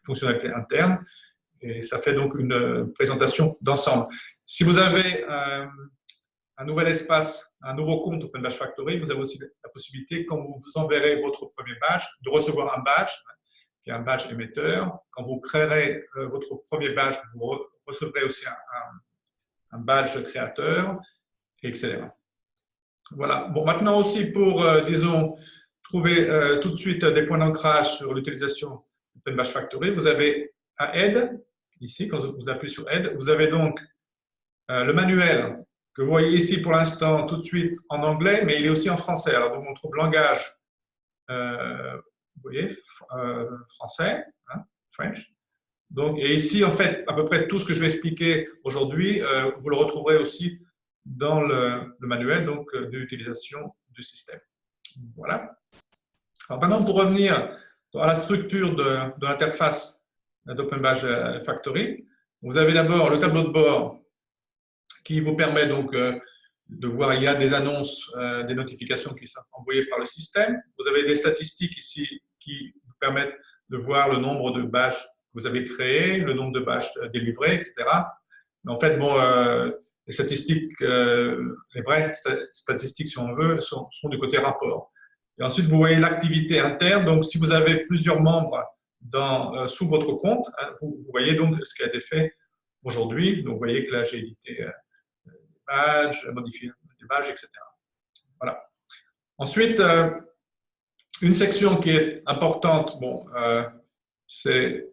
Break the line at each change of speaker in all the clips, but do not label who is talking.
fonctionnalités internes. Et ça fait donc une présentation d'ensemble. Si vous avez un nouvel espace, un nouveau compte Open Badge Factory, vous avez aussi la possibilité, quand vous enverrez votre premier badge, de recevoir un badge, qui est un badge émetteur. Quand vous créerez votre premier badge, vous recevrez aussi un badge créateur, etc. Voilà. Bon, maintenant aussi, pour, disons, trouver tout de suite des points d'ancrage sur l'utilisation d'Open Badge Factory, vous avez un Aide, ici, quand vous appuyez sur Aide, vous avez donc le manuel que vous voyez ici pour l'instant tout de suite en anglais, mais il est aussi en français. Alors, donc, on trouve langage, vous voyez, français, hein, French. Donc, et ici, en fait, à peu près tout ce que je vais expliquer aujourd'hui, vous le retrouverez aussi dans le manuel de l'utilisation du système. Voilà. Alors maintenant, pour revenir à la structure de l'interface d'Open Badge Factory, vous avez d'abord le tableau de bord qui vous permet donc de voir, il y a des annonces, des notifications qui sont envoyées par le système. Vous avez des statistiques ici qui vous permettent de voir le nombre de badges que vous avez créés, le nombre de badges délivrés, etc. Mais en fait, bon, les statistiques, les vraies statistiques, si on veut, sont du côté rapport. Et ensuite, vous voyez l'activité interne. Donc, si vous avez plusieurs membres sous votre compte, hein, vous voyez donc ce qui a été fait aujourd'hui. Donc, vous voyez que là, j'ai édité des badges, modifié des badges, etc. Voilà. Ensuite, une section qui est importante, bon, c'est,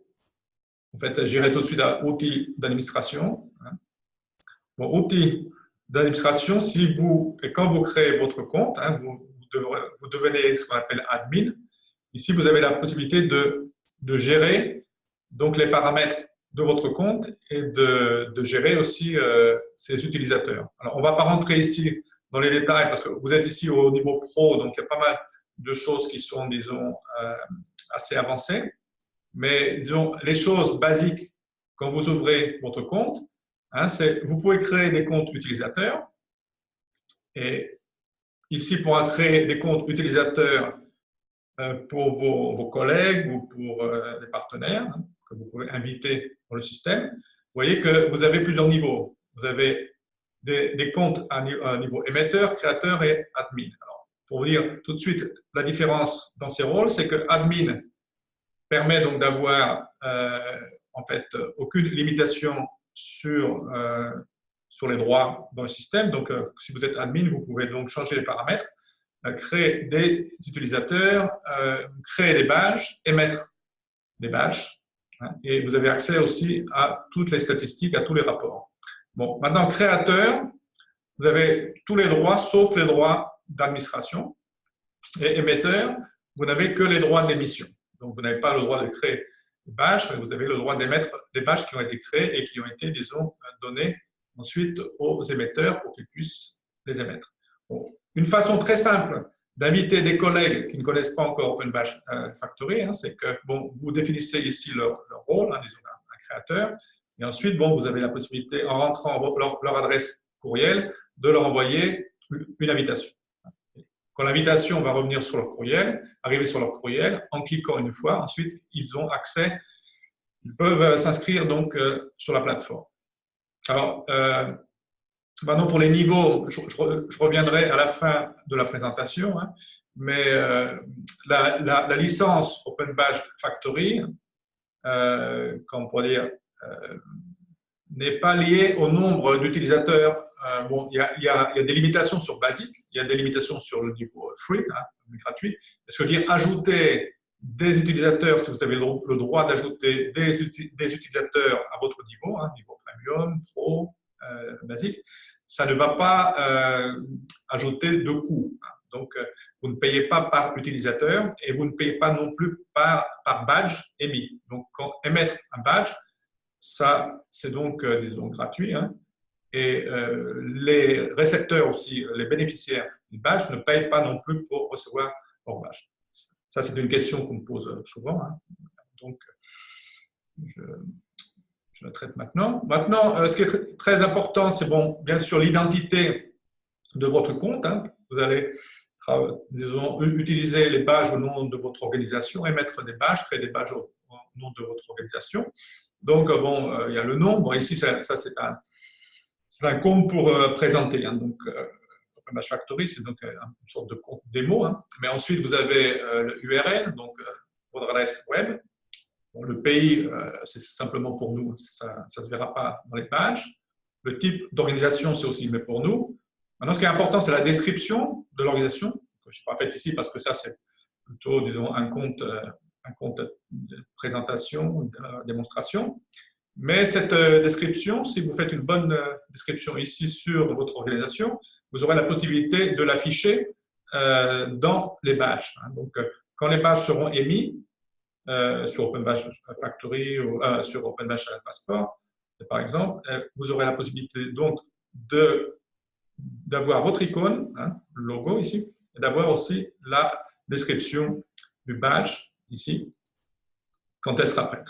en fait, j'irai tout de suite à outils d'administration. Bon, outils d'administration, quand vous créez votre compte, hein, vous devenez ce qu'on appelle admin. Ici, vous avez la possibilité de gérer donc, les paramètres de votre compte et de gérer aussi ses utilisateurs. Alors, on ne va pas rentrer ici dans les détails parce que vous êtes ici au niveau pro, donc il y a pas mal de choses qui sont, disons, assez avancées. Mais, disons, les choses basiques quand vous ouvrez votre compte, hein, c'est vous pouvez créer des comptes utilisateurs. Et ici, pour créer des comptes utilisateurs pour vos collègues ou pour les partenaires hein, que vous pouvez inviter dans le système, vous voyez que vous avez plusieurs niveaux. Vous avez des comptes à niveau émetteur, créateur et admin. Alors, pour vous dire tout de suite la différence dans ces rôles, c'est que admin permet donc d'avoir en fait aucune limitation sur les droits dans le système. Donc, si vous êtes admin, vous pouvez donc changer les paramètres, créer des utilisateurs, créer des badges, émettre des badges. Hein, et vous avez accès aussi à toutes les statistiques, à tous les rapports. Bon, maintenant, créateur, vous avez tous les droits sauf les droits d'administration. Et émetteur, vous n'avez que les droits d'émission. Donc, vous n'avez pas le droit de créer des badges, mais vous avez le droit d'émettre des badges qui ont été créés et qui ont été, disons, donnés ensuite aux émetteurs pour qu'ils puissent les émettre. Bon. Une façon très simple d'inviter des collègues qui ne connaissent pas encore Open Badge Factory, hein, c'est que bon, vous définissez ici leur rôle, hein, disons un créateur, et ensuite bon, vous avez la possibilité, en rentrant leur adresse courriel, de leur envoyer une invitation. Quand l'invitation va revenir sur leur courriel, arriver sur leur courriel, en cliquant une fois, ensuite ils ont accès, ils peuvent s'inscrire donc sur la plateforme. Alors, maintenant pour les niveaux, je reviendrai à la fin de la présentation, hein, mais la licence Open Badge Factory, comme on pourrait dire, n'est pas liée au nombre d'utilisateurs. Bon, il y a des limitations sur Basic, il y a des limitations sur le niveau free, hein, gratuit. Ce que veut dire ajouter des utilisateurs, si vous avez le droit d'ajouter des utilisateurs à votre niveau, hein, niveau Premium, Pro, Basic, ça ne va pas ajouter de coûts. Hein. Donc, vous ne payez pas par utilisateur et vous ne payez pas non plus par badge émis. Donc, quand émettre un badge, ça, c'est donc, disons, gratuit. Hein. Et les récepteurs aussi, les bénéficiaires du badge ne payent pas non plus pour recevoir leur badge. Ça, c'est une question qu'on me pose souvent. Hein. Donc, je la traite maintenant. Maintenant, ce qui est très important, c'est bon, bien sûr l'identité de votre compte. Hein. Vous allez, disons, utiliser les badges au nom de votre organisation, émettre des badges, créer des badges nom de votre organisation. Donc, bon, il y a le nom. Bon, ici, ça c'est un compte pour présenter. Hein. Donc, OpenBash Factory, c'est donc une sorte de compte démo. Hein. Mais ensuite, vous avez le URL, donc votre adresse web. Bon, le pays, c'est simplement pour nous, ça ne se verra pas dans les badges. Le type d'organisation, c'est aussi mais pour nous. Maintenant, ce qui est important, c'est la description de l'organisation, que je n'ai pas faite ici parce que ça, c'est plutôt, disons, un compte de présentation, de démonstration. Mais cette description, si vous faites une bonne description ici sur votre organisation, vous aurez la possibilité de l'afficher dans les badges. Donc, quand les badges seront émis sur OpenBash Factory ou sur OpenBash Passport, par exemple, vous aurez la possibilité donc d'avoir votre icône, hein, le logo ici, et d'avoir aussi la description du badge ici, quand elle sera prête.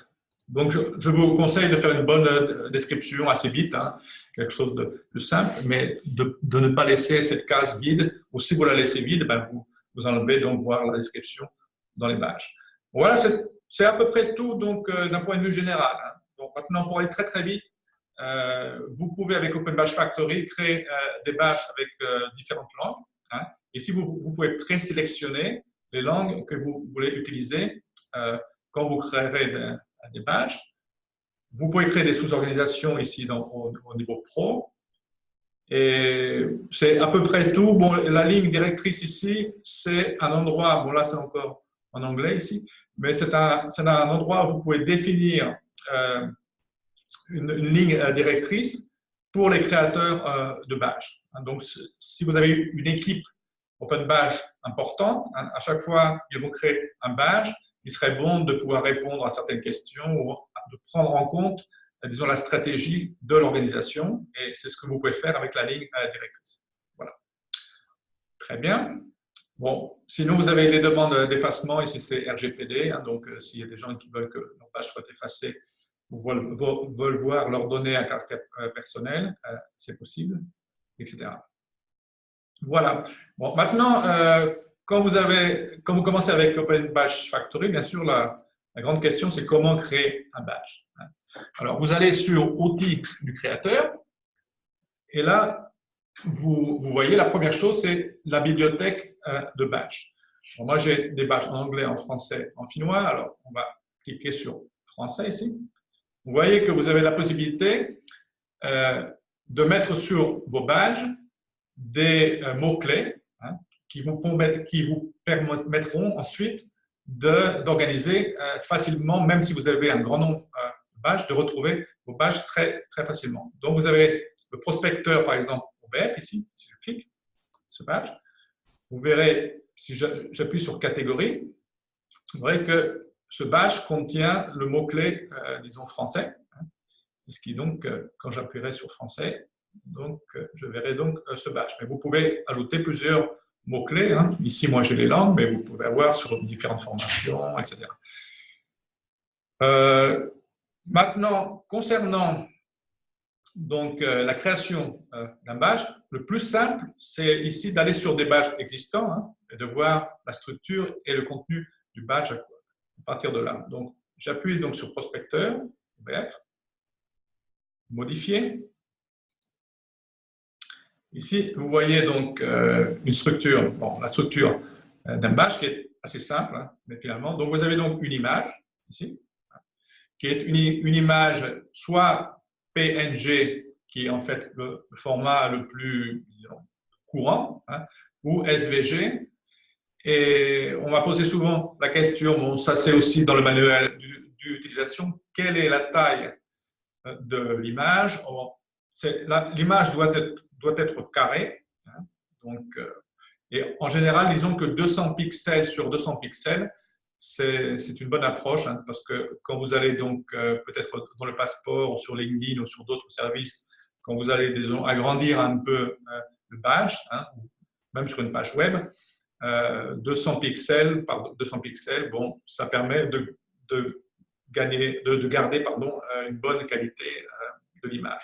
Donc, je vous conseille de faire une bonne description assez vite, hein, quelque chose de simple, mais de ne pas laisser cette case vide, ou si vous la laissez vide, ben vous enlevez donc voir la description dans les badges. Voilà, c'est à peu près tout donc d'un point de vue général. Hein. Donc, maintenant, pour aller très très vite, vous pouvez avec OpenBash Factory créer des badges avec différentes langues. Hein. Ici, vous pouvez présélectionner les langues que vous voulez utiliser quand vous créerez des badges. Vous pouvez créer des sous-organisations ici au niveau pro. Et c'est à peu près tout. Bon, la ligne directrice ici, c'est un endroit, bon là c'est encore en anglais ici, mais c'est un endroit où vous pouvez définir une ligne directrice pour les créateurs de badges. Donc, si vous avez une équipe OpenBash importante, à chaque fois qu'ils vont créer un badge, il serait bon de pouvoir répondre à certaines questions ou de prendre en compte, disons, la stratégie de l'organisation. Et c'est ce que vous pouvez faire avec la ligne directrice. Voilà. Très bien. Bon, sinon, vous avez les demandes d'effacement. Ici, c'est RGPD. Hein, donc, s'il y a des gens qui veulent que leur page soit effacée ou veulent voir leurs données à caractère personnel, c'est possible, etc. Voilà. Bon, maintenant, quand vous commencez avec OpenBash Factory, bien sûr, la grande question, c'est comment créer un badge. Alors, vous allez sur Outils du créateur, et là, vous voyez, la première chose, c'est la bibliothèque de badges. Bon, moi, j'ai des badges en anglais, en français, en finnois. Alors, on va cliquer sur français ici. Vous voyez que vous avez la possibilité de mettre sur vos badges des mots-clés hein, qui vous permettront ensuite d'organiser facilement, même si vous avez un grand nombre de badges, de retrouver vos badges très, très facilement. Donc, vous avez le prospecteur, par exemple, OBF, ici, si je clique, ce badge. Vous verrez, si j'appuie sur catégorie, vous verrez que ce badge contient le mot-clé, disons, français. Hein, ce qui donc, quand j'appuierai sur français, donc, je verrai donc ce badge. Mais vous pouvez ajouter plusieurs mots-clés. Hein. Ici, moi, j'ai les langues, mais vous pouvez avoir sur différentes formations, etc. Maintenant, concernant donc, la création d'un badge, le plus simple, c'est ici d'aller sur des badges existants hein, et de voir la structure et le contenu du badge à partir de là. Donc, j'appuie donc sur prospecteur, bref, modifier. Ici, vous voyez donc une structure, bon, la structure d'un badge qui est assez simple, hein, mais finalement. Donc, vous avez donc une image, ici, qui est une image soit PNG, qui est en fait le format le plus disons, courant, hein, ou SVG. Et on m'a posé souvent la question, bon, ça c'est aussi dans le manuel d'utilisation, quelle est la taille de l'image? L'image doit être carrée. Hein, donc, et en général, disons que 200 pixels sur 200 pixels, c'est une bonne approche, hein, parce que quand vous allez donc peut-être dans le passeport ou sur LinkedIn ou sur d'autres services, quand vous allez, disons, agrandir un peu le badge, hein, même sur une page web, 200 pixels par 200 pixels, bon, ça permet de garder pardon, une bonne qualité de l'image.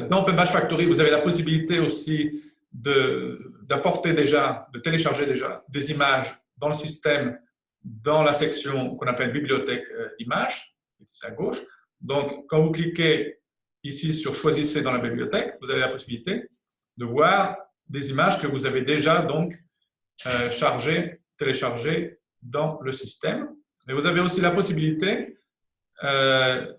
Dans OpenBash Factory, vous avez la possibilité aussi d'apporter déjà, de télécharger déjà des images dans le système dans la section qu'on appelle bibliothèque images, ici à gauche. Donc, quand vous cliquez ici sur choisissez dans la bibliothèque, vous avez la possibilité de voir des images que vous avez déjà donc téléchargées dans le système. Mais vous avez aussi la possibilité,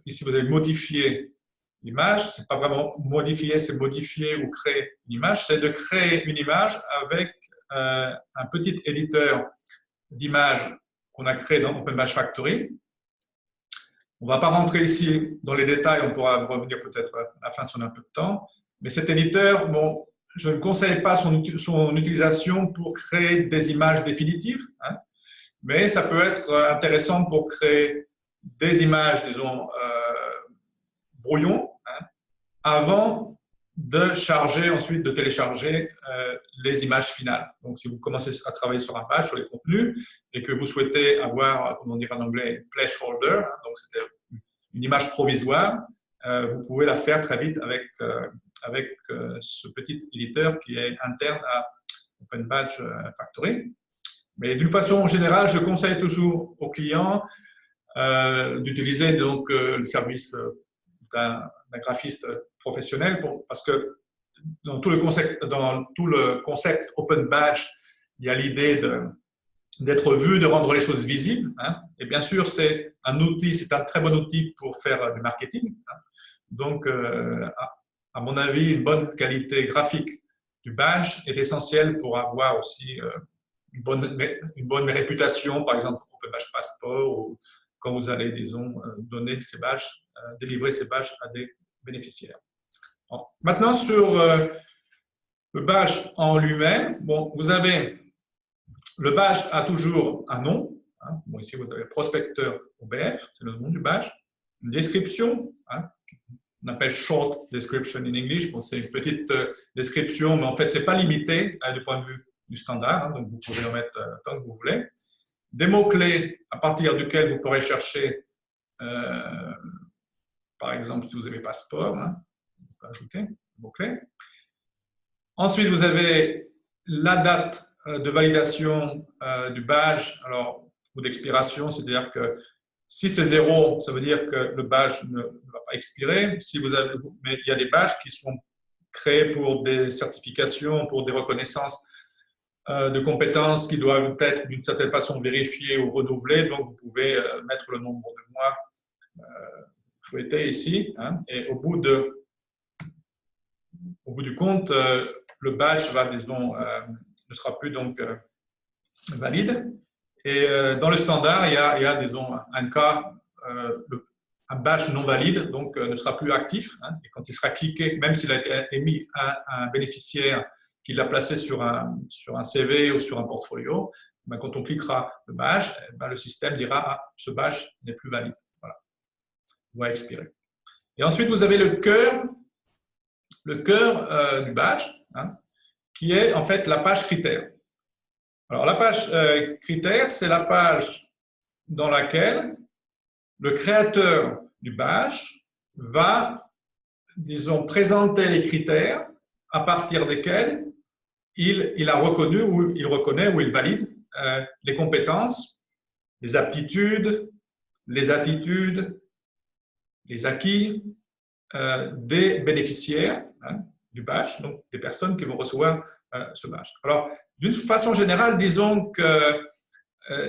ici vous avez modifier l'image, c'est pas vraiment modifier, c'est modifier ou créer une image, c'est de créer une image avec un petit éditeur d'images qu'on a créé dans OpenBadge Factory. On ne va pas rentrer ici dans les détails, on pourra revenir peut-être à la fin si on a un peu de temps, mais cet éditeur, bon, je ne conseille pas son utilisation pour créer des images définitives, hein, mais ça peut être intéressant pour créer des images, disons, brouillons, hein, avant de charger, ensuite de télécharger les images finales. Donc, si vous commencez à travailler sur un badge, sur les contenus, et que vous souhaitez avoir, comme on dirait en anglais, placeholder, hein, donc c'était une image provisoire, vous pouvez la faire très vite avec ce petit éditeur qui est interne à OpenBadge Factory. Mais d'une façon générale, je conseille toujours aux clients d'utiliser donc le service d'un graphiste professionnel parce que dans tout le concept OpenBadge, il y a l'idée d'être vu, de rendre les choses visibles. Hein. Et bien sûr, c'est un outil, c'est un très bon outil pour faire du marketing. Hein. Donc, à mon avis, une bonne qualité graphique du badge est essentielle pour avoir aussi une bonne réputation, par exemple OpenBadge Passport, ou quand vous allez, disons, donner ces badges, délivrer ces badges à des bénéficiaires. Bon. Maintenant, sur le badge en lui-même, bon, vous avez le badge a toujours un nom. Hein. Bon, ici, vous avez prospecteur OBF, c'est le nom du badge. Une description, hein, on appelle short description in English. Bon, c'est une petite description, mais en fait, ce n'est pas limité du point de vue du standard, hein, donc vous pouvez en mettre tant que vous voulez. Des mots-clés à partir duquel vous pourrez chercher, par exemple, si vous avez passeport, hein, vous pouvez ajouter des mots-clés. Ensuite, vous avez la date de validation du badge, alors, ou d'expiration, c'est-à-dire que si c'est 0, ça veut dire que le badge ne va pas expirer. Si vous avez, mais il y a des badges qui sont créés pour des certifications, pour des reconnaissances de compétences qui doivent être d'une certaine façon vérifiées ou renouvelées. Donc, vous pouvez mettre le nombre de mois souhaité ici. Hein, et au bout du compte, le badge va, disons, ne sera plus donc valide. Et dans le standard, il y a disons, un cas, un badge non valide, donc ne sera plus actif. Hein, et quand il sera cliqué, même s'il a été émis à un bénéficiaire qui l'a placé sur un CV ou sur un portfolio, ben, quand on cliquera le badge, ben, le système dira ah, ce badge n'est plus valide. Voilà. Il va expirer. Et ensuite, vous avez le cœur du badge, hein, qui est en fait la page critères. Alors, la page critères, c'est la page dans laquelle le créateur du badge va, disons, présenter les critères à partir desquels il a reconnu ou il reconnaît ou il valide les compétences, les aptitudes, les attitudes, les acquis des bénéficiaires, hein, du badge, donc des personnes qui vont recevoir ce badge. Alors, d'une façon générale, disons que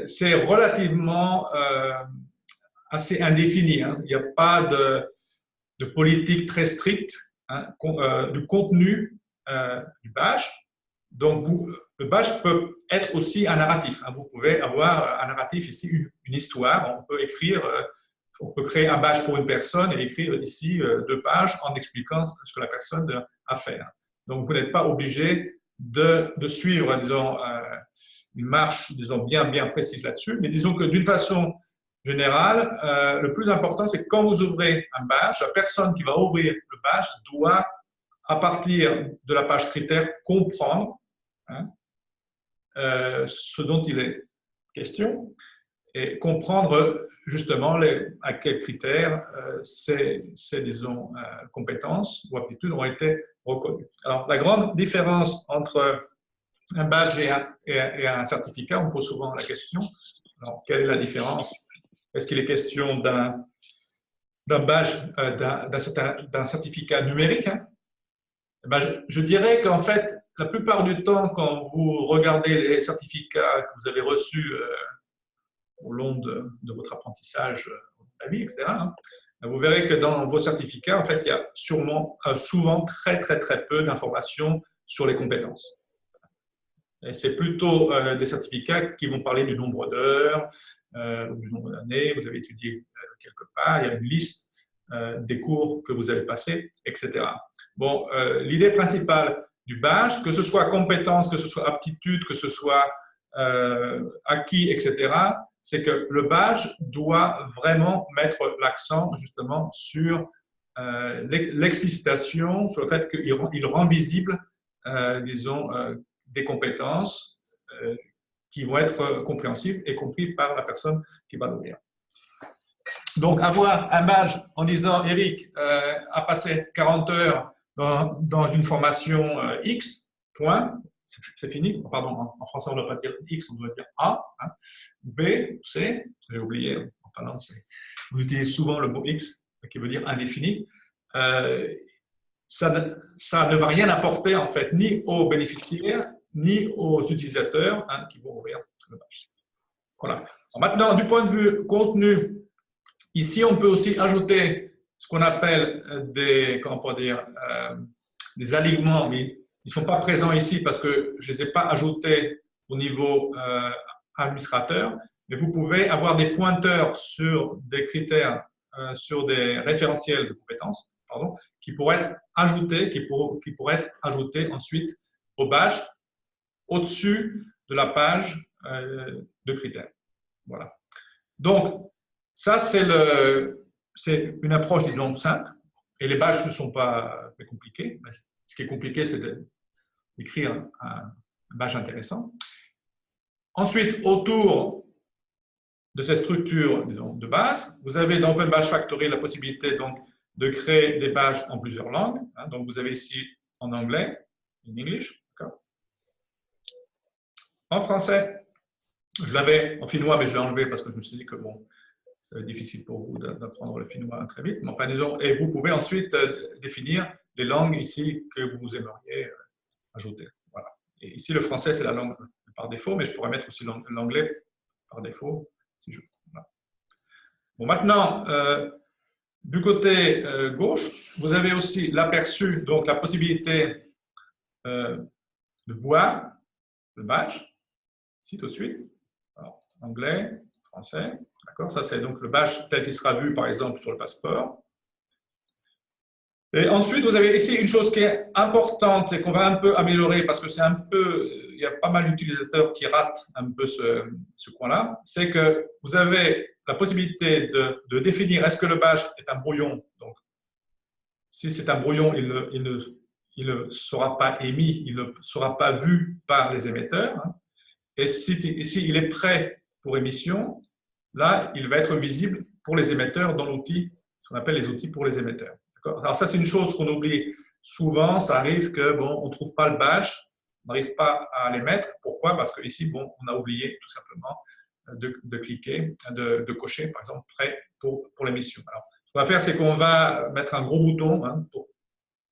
c'est relativement assez indéfini. Hein. Il n'y a pas de politique très stricte, hein, du contenu du badge. Donc, le badge peut être aussi un narratif. Hein. Vous pouvez avoir un narratif ici, une histoire. On peut écrire, on peut créer un badge pour une personne et écrire ici 2 pages en expliquant ce que la personne a fait. Hein. Donc, vous n'êtes pas obligé de suivre, disons, une marche, disons, bien précise là-dessus. Mais disons que d'une façon générale, le plus important, c'est que quand vous ouvrez un badge, la personne qui va ouvrir le badge doit, à partir de la page critères, comprendre, hein, ce dont il est question et comprendre justement à quels critères ces disons, compétences ou aptitudes ont été reconnues. Alors, la grande différence entre un badge et un certificat, on pose souvent la question, Alors, quelle est la différence? Est-ce qu'il est question d'un badge, d'un certificat numérique, hein? Eh ben, je dirais qu'en fait, la plupart du temps, quand vous regardez les certificats que vous avez reçus au long de votre apprentissage, de la vie, etc., hein, vous verrez que dans vos certificats, en fait, il y a souvent très peu d'informations sur les compétences. Et c'est plutôt des certificats qui vont parler du nombre d'heures, du nombre d'années, vous avez étudié quelque part, il y a une liste des cours que vous avez passés, etc. Bon, l'idée principale du badge, que ce soit compétences, que ce soit aptitude, que ce soit acquis, etc., c'est que le badge doit vraiment mettre l'accent justement sur l'explicitation, sur le fait qu'il rend visible, disons, des compétences qui vont être compréhensibles et comprises par la personne qui va l'ouvrir. Donc, avoir un badge en disant Eric a passé 40 heures dans une formation X, point, c'est fini. Pardon, en français, on ne doit pas dire X, on doit dire A. Hein. B, C, j'ai oublié, en finlande, on utilise souvent le mot X, qui veut dire indéfini. Ça ne va rien apporter, en fait, ni aux bénéficiaires, ni aux utilisateurs hein, qui vont ouvrir le badge. Voilà. Alors maintenant, du point de vue contenu, ici, on peut aussi ajouter ce qu'on appelle des, comment on peut dire, des alignements, mais ils ne sont pas présents ici parce que je ne les ai pas ajoutés au niveau administrateur, mais vous pouvez avoir des pointeurs sur des critères, sur des référentiels de compétences, pardon, qui pourraient être ajoutés, qui pourraient être ajoutés ensuite au badge, au-dessus de la page de critères. Voilà. Donc, ça, c'est une approche, disons, simple. Et les badges ne sont pas compliqués. Ce qui est compliqué, c'est d'écrire un badge intéressant. Ensuite, autour de cette structure, disons, de base, vous avez dans Open Badge Factory la possibilité donc, de créer des badges en plusieurs langues. Hein. Donc, vous avez ici en anglais, in English. En français, je l'avais en finnois, mais je l'ai enlevé parce que je me suis dit que bon, c'est difficile pour vous d'apprendre le finnois très vite. Mais enfin, disons, et vous pouvez ensuite définir les langues ici que vous aimeriez ajouter. Voilà. Et ici, le français, c'est la langue par défaut, mais je pourrais mettre aussi l'anglais par défaut. Si je... voilà. Bon, maintenant, du côté gauche, vous avez aussi l'aperçu, donc la possibilité de voir le badge, ici tout de suite. Alors, anglais, français, d'accord. Ça, c'est donc le badge tel qu'il sera vu, par exemple, sur le passeport. Et ensuite, vous avez ici une chose qui est importante et qu'on va un peu améliorer parce que c'est un peu, il y a pas mal d'utilisateurs qui ratent un peu ce coin-là, c'est que vous avez la possibilité de définir est-ce que le badge est un brouillon. Donc, si c'est un brouillon, il ne sera pas émis, il ne sera pas vu par les émetteurs. Hein. Et si il est prêt pour émission, là, il va être visible pour les émetteurs dans l'outil, ce qu'on appelle les outils pour les émetteurs. Alors ça, c'est une chose qu'on oublie souvent. Ça arrive que bon, on ne trouve pas le badge, on n'arrive pas à les mettre. Pourquoi? Parce qu'ici, bon, on a oublié tout simplement de cliquer, de cocher, par exemple, prêt pour l'émission. Alors, ce qu'on va faire, c'est qu'on va mettre un gros bouton hein, pour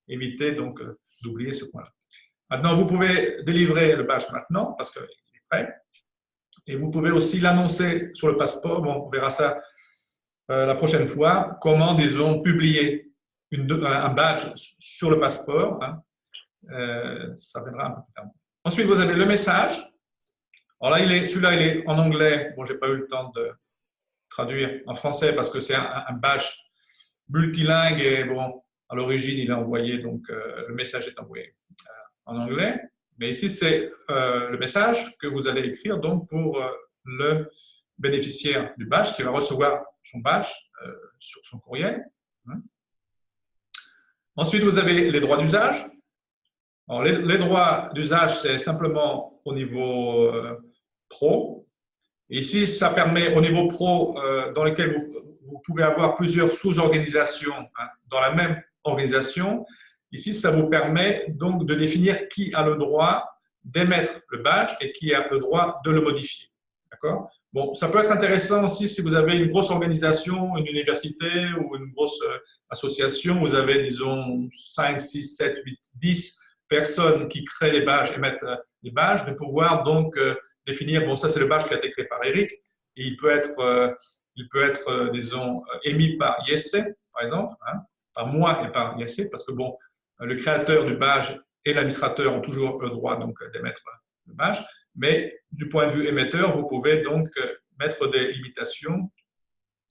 éviter donc d'oublier ce point-là. Maintenant, vous pouvez délivrer le badge maintenant parce qu'il est prêt. Et vous pouvez aussi l'annoncer sur le passeport. Bon, on verra ça la prochaine fois. Comment, disons, publier un badge sur le passeport. Hein. Ça viendra un peu plus tard. Ensuite, vous avez le message. Alors là, celui-là, il est en anglais. Bon, je n'ai pas eu le temps de traduire en français parce que c'est un badge multilingue et bon, à l'origine, il est envoyé, donc le message est envoyé en anglais. Mais ici, c'est le message que vous allez écrire donc, pour le bénéficiaire du badge qui va recevoir son badge sur son courriel. Hein. Ensuite, vous avez les droits d'usage. Alors, les droits d'usage, c'est simplement au niveau pro. Et ici, ça permet au niveau pro, dans lequel vous pouvez avoir plusieurs sous-organisations hein, dans la même organisation. Ici, ça vous permet donc de définir qui a le droit d'émettre le badge et qui a le droit de le modifier. D'accord? Bon, ça peut être intéressant aussi si vous avez une grosse organisation, une université ou une grosse association. Vous avez, disons, 5, 6, 7, 8, 10 personnes qui créent les badges et mettent les badges, de pouvoir donc définir, bon, ça c'est le badge qui a été créé par Eric, et il peut être disons, émis par ISC, par exemple, hein, par moi et par ISC, parce que bon, le créateur du badge et l'administrateur ont toujours le droit donc d'émettre le badge, mais du point de vue émetteur, vous pouvez donc mettre des limitations,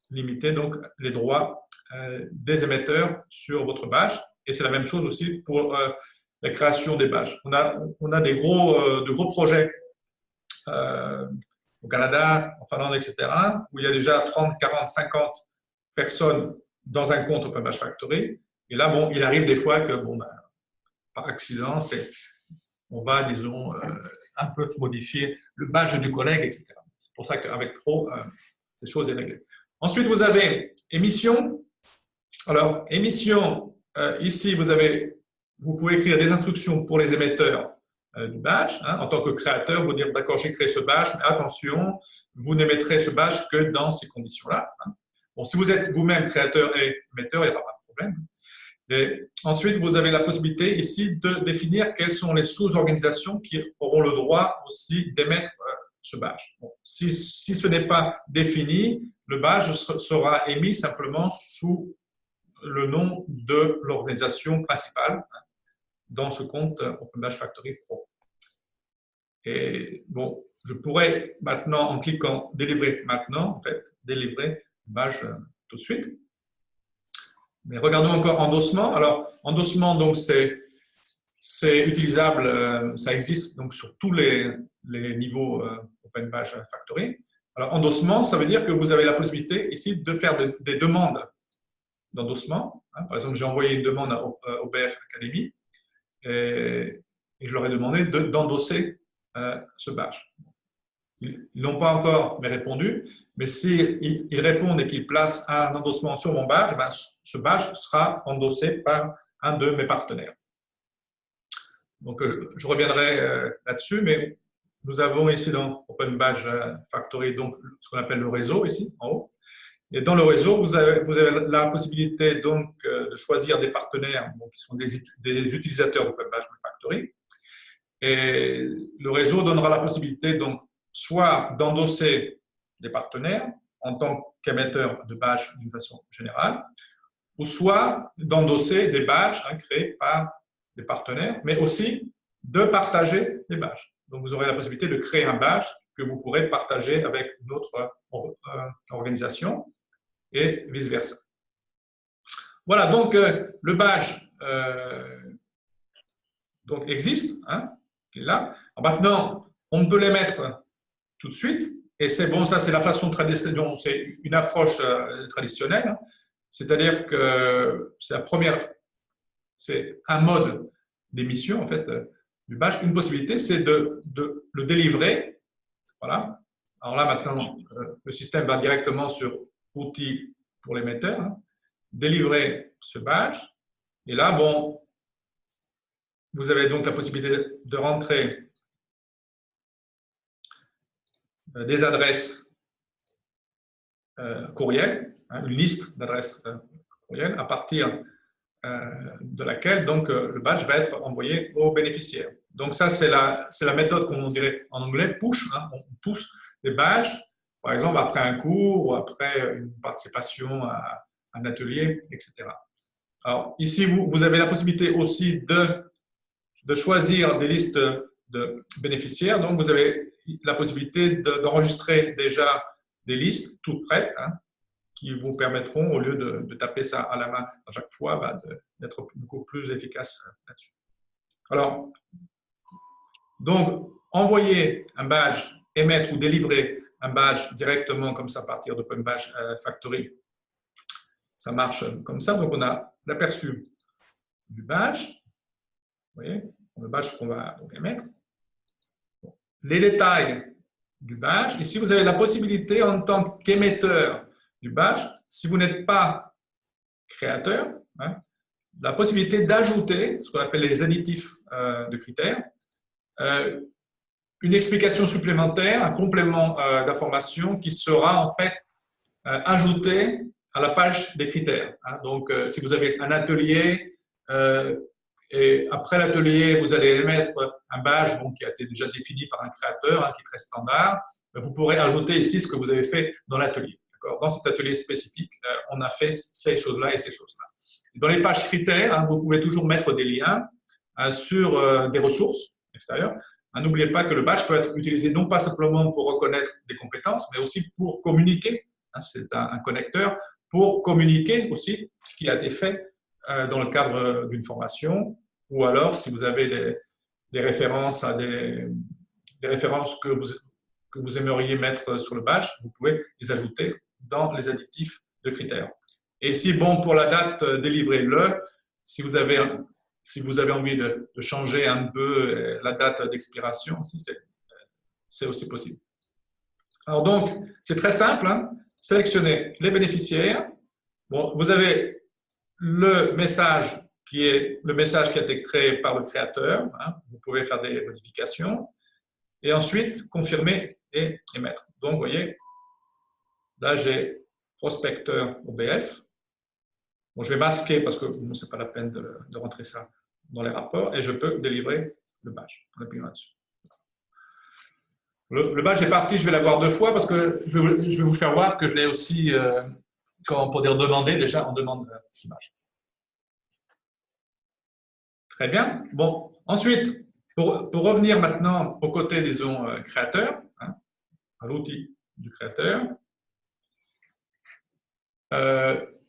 limiter donc les droits des émetteurs sur votre badge, et c'est la même chose aussi pour la création des badges. On a de gros projets au Canada, en Finlande, etc., où il y a déjà 30, 40, 50 personnes dans un compte Open Badge Factory. Et là, bon, il arrive des fois que, bon, ben, par accident, on va, disons, un peu modifier le badge du collègue, etc. C'est pour ça qu'avec Pro, cette chose est réglée. Ensuite, vous avez émission. Alors, émission, ici, vous pouvez écrire des instructions pour les émetteurs du badge. Hein, en tant que créateur, vous dire, d'accord, j'ai créé ce badge, mais attention, vous n'émettrez ce badge que dans ces conditions-là. Hein. Bon, si vous êtes vous-même créateur et émetteur, il n'y aura pas de problème. Et ensuite, vous avez la possibilité ici de définir quelles sont les sous-organisations qui auront le droit aussi d'émettre ce badge. Bon, si ce n'est pas défini, le badge sera émis simplement sous le nom de l'organisation principale dans ce compte Open Badge Factory Pro. Et bon, je pourrais maintenant, en cliquant délivrer maintenant, en fait, délivrer le badge tout de suite. Mais regardons encore endossement. Alors, endossement, donc, c'est utilisable, ça existe donc sur tous les niveaux Open Badge Factory. Alors, endossement, ça veut dire que vous avez la possibilité ici de faire des demandes d'endossement. Hein. Par exemple, j'ai envoyé une demande à OBF Academy et je leur ai demandé d'endosser ce badge. Ils n'ont pas encore répondu, mais s'ils répondent et qu'ils placent un endossement sur mon badge, ben, ce badge sera endossé par un de mes partenaires. Donc, je reviendrai là-dessus, mais nous avons ici dans Open Badge Factory donc, ce qu'on appelle le réseau, ici, en haut. Et dans le réseau, vous avez la possibilité donc, de choisir des partenaires donc, qui sont des utilisateurs d'Open Badge Factory. Et le réseau donnera la possibilité donc, soit d'endosser des partenaires en tant qu'émetteur de badges d'une façon générale, ou soit d'endosser des badges créés par des partenaires, mais aussi de partager des badges. Donc, vous aurez la possibilité de créer un badge que vous pourrez partager avec une autre organisation et vice-versa. Voilà, donc le badge donc, existe, hein, il est là. Alors, maintenant, on peut les mettre tout de suite, et c'est bon, ça c'est la façon traditionnelle, c'est une approche traditionnelle, hein, c'est-à-dire que c'est la première, c'est un mode d'émission en fait du badge. Une possibilité, c'est de le délivrer. Voilà. Alors là maintenant, le système va directement sur outils pour l'émetteur, hein, délivrer ce badge. Et là, bon, vous avez donc la possibilité de rentrer des adresses courriel, hein, une liste d'adresses courriel à partir de laquelle donc, le badge va être envoyé aux bénéficiaires. Donc ça, c'est la méthode qu'on dirait en anglais push. Hein, on pousse les badges, par exemple, après un cours ou après une participation à un atelier, etc. Alors ici, vous avez la possibilité aussi de choisir des listes de bénéficiaires. Donc, vous avez la possibilité d'enregistrer déjà des listes toutes prêtes, hein, qui vous permettront, au lieu de taper ça à la main à chaque fois, bah, d'être beaucoup plus efficace là-dessus. Alors, donc, envoyer un badge, émettre ou délivrer un badge directement comme ça à partir d'Open Badge Factory, ça marche comme ça. Donc, on a l'aperçu du badge. Vous voyez, le badge qu'on va donc émettre. Les détails du badge. Ici, vous avez la possibilité en tant qu'émetteur du badge, si vous n'êtes pas créateur, hein, la possibilité d'ajouter ce qu'on appelle les additifs de critères une explication supplémentaire, un complément d'information qui sera en fait ajouté à la page des critères. Donc, si vous avez un atelier, et après l'atelier, vous allez émettre un badge qui a été déjà défini par un créateur, qui est très standard, vous pourrez ajouter ici ce que vous avez fait dans l'atelier. Dans cet atelier spécifique, on a fait ces choses-là et ces choses-là. Dans les pages critères, vous pouvez toujours mettre des liens sur des ressources extérieures. N'oubliez pas que le badge peut être utilisé non pas simplement pour reconnaître des compétences, mais aussi pour communiquer. C'est un connecteur pour communiquer aussi ce qui a été fait dans le cadre d'une formation, ou alors si vous avez des références à des références que vous aimeriez mettre sur le badge, vous pouvez les ajouter dans les additifs de critères. Et si, bon, pour la date délivrée si vous avez envie de changer un peu la date d'expiration, c'est aussi possible. Alors donc, c'est très simple, sélectionnez les bénéficiaires. Bon, vous avez le message qui est le message qui a été créé par le créateur. Vous pouvez faire des modifications. Et ensuite, confirmer et émettre. Donc, vous voyez, là, j'ai prospecteur OBF. Bon, je vais masquer parce que ce n'est pas la peine de rentrer ça dans les rapports. Et je peux délivrer le badge. On appuie là-dessus. Le badge est parti, je vais l'avoir 2 fois parce que je vais vous faire voir que je l'ai aussi, pour dire demander, déjà, on demande ce badge. Très bien. Bon, ensuite, pour revenir maintenant au côté, disons, créateur, à l'outil du créateur.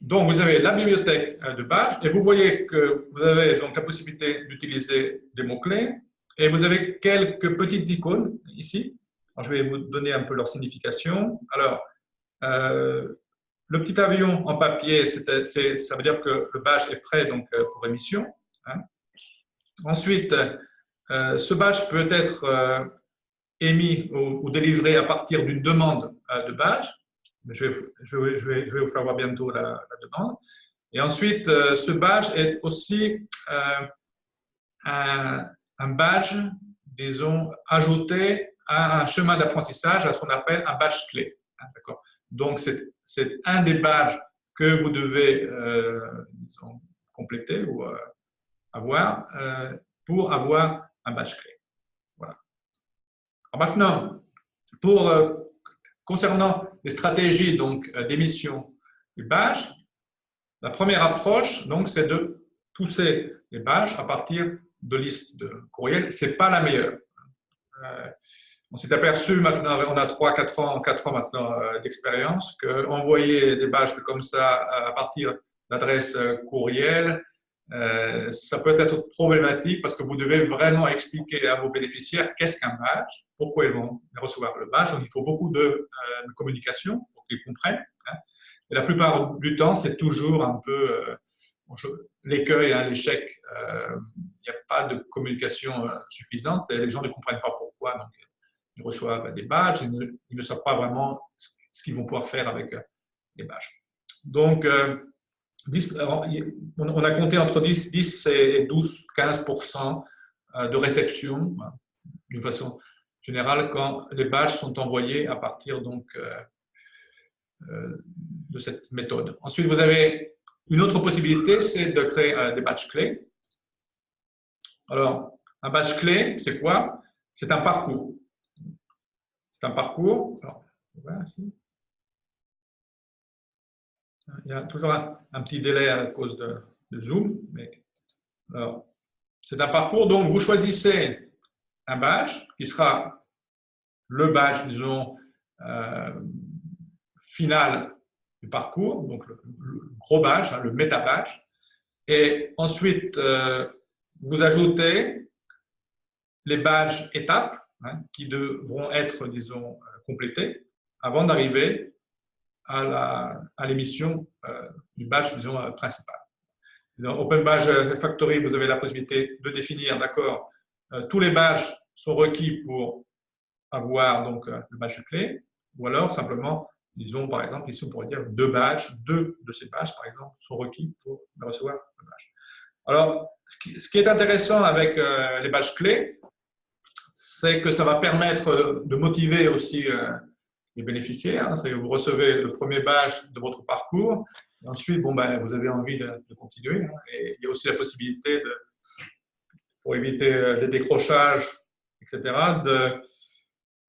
Donc, vous avez la bibliothèque de badge et vous voyez que vous avez donc la possibilité d'utiliser des mots-clés et vous avez quelques petites icônes ici. Alors, je vais vous donner un peu leur signification. Alors, le petit avion en papier, ça veut dire que le badge est prêt donc, pour émission. Ensuite, ce badge peut être émis ou délivré à partir d'une demande de badge. Je vais vous faire voir bientôt la demande. Et ensuite, ce badge est aussi un badge, disons, ajouté à un chemin d'apprentissage, à ce qu'on appelle un badge clé. Donc, c'est un des badges que vous devez disons, compléter ou avoir pour avoir un badge clé. Voilà. Alors maintenant, concernant les stratégies d'émission du badge, la première approche, c'est de pousser les badges à partir de listes de courriels. Ce n'est pas la meilleure. On s'est aperçu maintenant, on a 4 ans maintenant d'expérience, qu'envoyer des badges comme ça à partir d'adresses courriel, ça peut être problématique parce que vous devez vraiment expliquer à vos bénéficiaires qu'est-ce qu'un badge, pourquoi ils vont recevoir le badge. Donc, il faut beaucoup de communication pour qu'ils comprennent. Et la plupart du temps, c'est toujours un peu l'écueil, l'échec. Il n'y a pas de communication suffisante et les gens ne comprennent pas pourquoi. Donc, ils reçoivent des badges, ils ne savent pas vraiment ce qu'ils vont pouvoir faire avec les badges. Donc, on a compté entre 10 et 12-15% de réception, d'une façon générale, quand les badges sont envoyés à partir donc, de cette méthode. Ensuite, vous avez une autre possibilité, c'est de créer des badges clés. Alors, un badge clé, c'est quoi? C'est un parcours. C'est un parcours. Alors, voilà ici. Il y a toujours un petit délai à cause de Zoom. C'est un parcours, donc vous choisissez un badge qui sera le badge, disons, final du parcours, donc le gros badge, le méta badge. Et ensuite, vous ajoutez les badges étapes qui devront être, disons, complétés avant d'arriver à l'émission du badge, disons, principal. Dans Open Badge Factory, vous avez la possibilité de définir, d'accord, tous les badges sont requis pour avoir donc, le badge clé, ou alors simplement, disons, par exemple, ici on pourrait dire 2 badges, 2 de ces badges, par exemple, sont requis pour recevoir le badge. Alors, ce qui est intéressant avec les badges clés, c'est que ça va permettre de motiver aussi les bénéficiaires. Vous recevez le premier badge de votre parcours, et ensuite, bon, ben, vous avez envie de continuer. Et il y a aussi la possibilité, pour éviter les décrochages, etc.,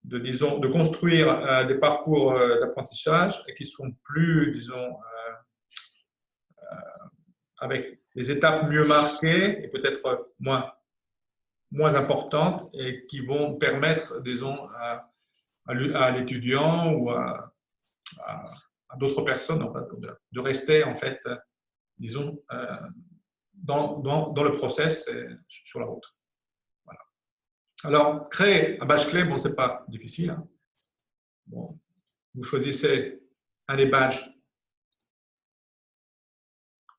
disons, de construire des parcours d'apprentissage et qui sont plus, disons, avec des étapes mieux marquées et peut-être moins importantes et qui vont permettre, disons, à l'étudiant ou à d'autres personnes en fait, de rester, en fait, disons, dans le process et sur la route. Voilà. Alors, créer un badge clé, bon, c'est pas difficile. Hein. Bon, vous choisissez un des badges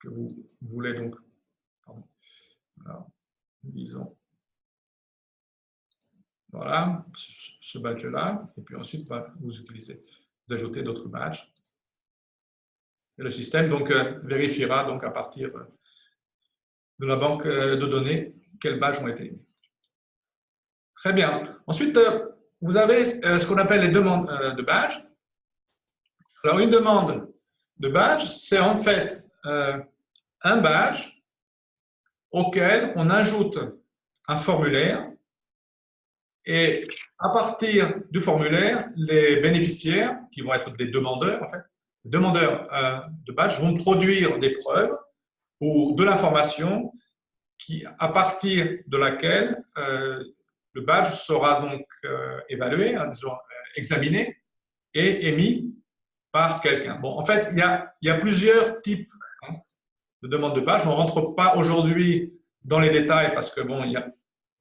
que vous voulez, donc, pardon. Alors, disons, voilà, ce badge-là, et puis ensuite, vous ajoutez d'autres badges. Et le système donc vérifiera donc à partir de la banque de données quels badges ont été émis. Très bien. Ensuite, vous avez ce qu'on appelle les demandes de badges. Alors, une demande de badge, c'est en fait un badge auquel on ajoute un formulaire et à partir du formulaire, les bénéficiaires, qui vont être des demandeurs, en fait, les demandeurs de badge vont produire des preuves ou de l'information à partir de laquelle le badge sera donc évalué, disons, examiné et émis par quelqu'un. Bon, en fait, il y a plusieurs types de demandes de badge. On ne rentre pas aujourd'hui dans les détails parce que bon,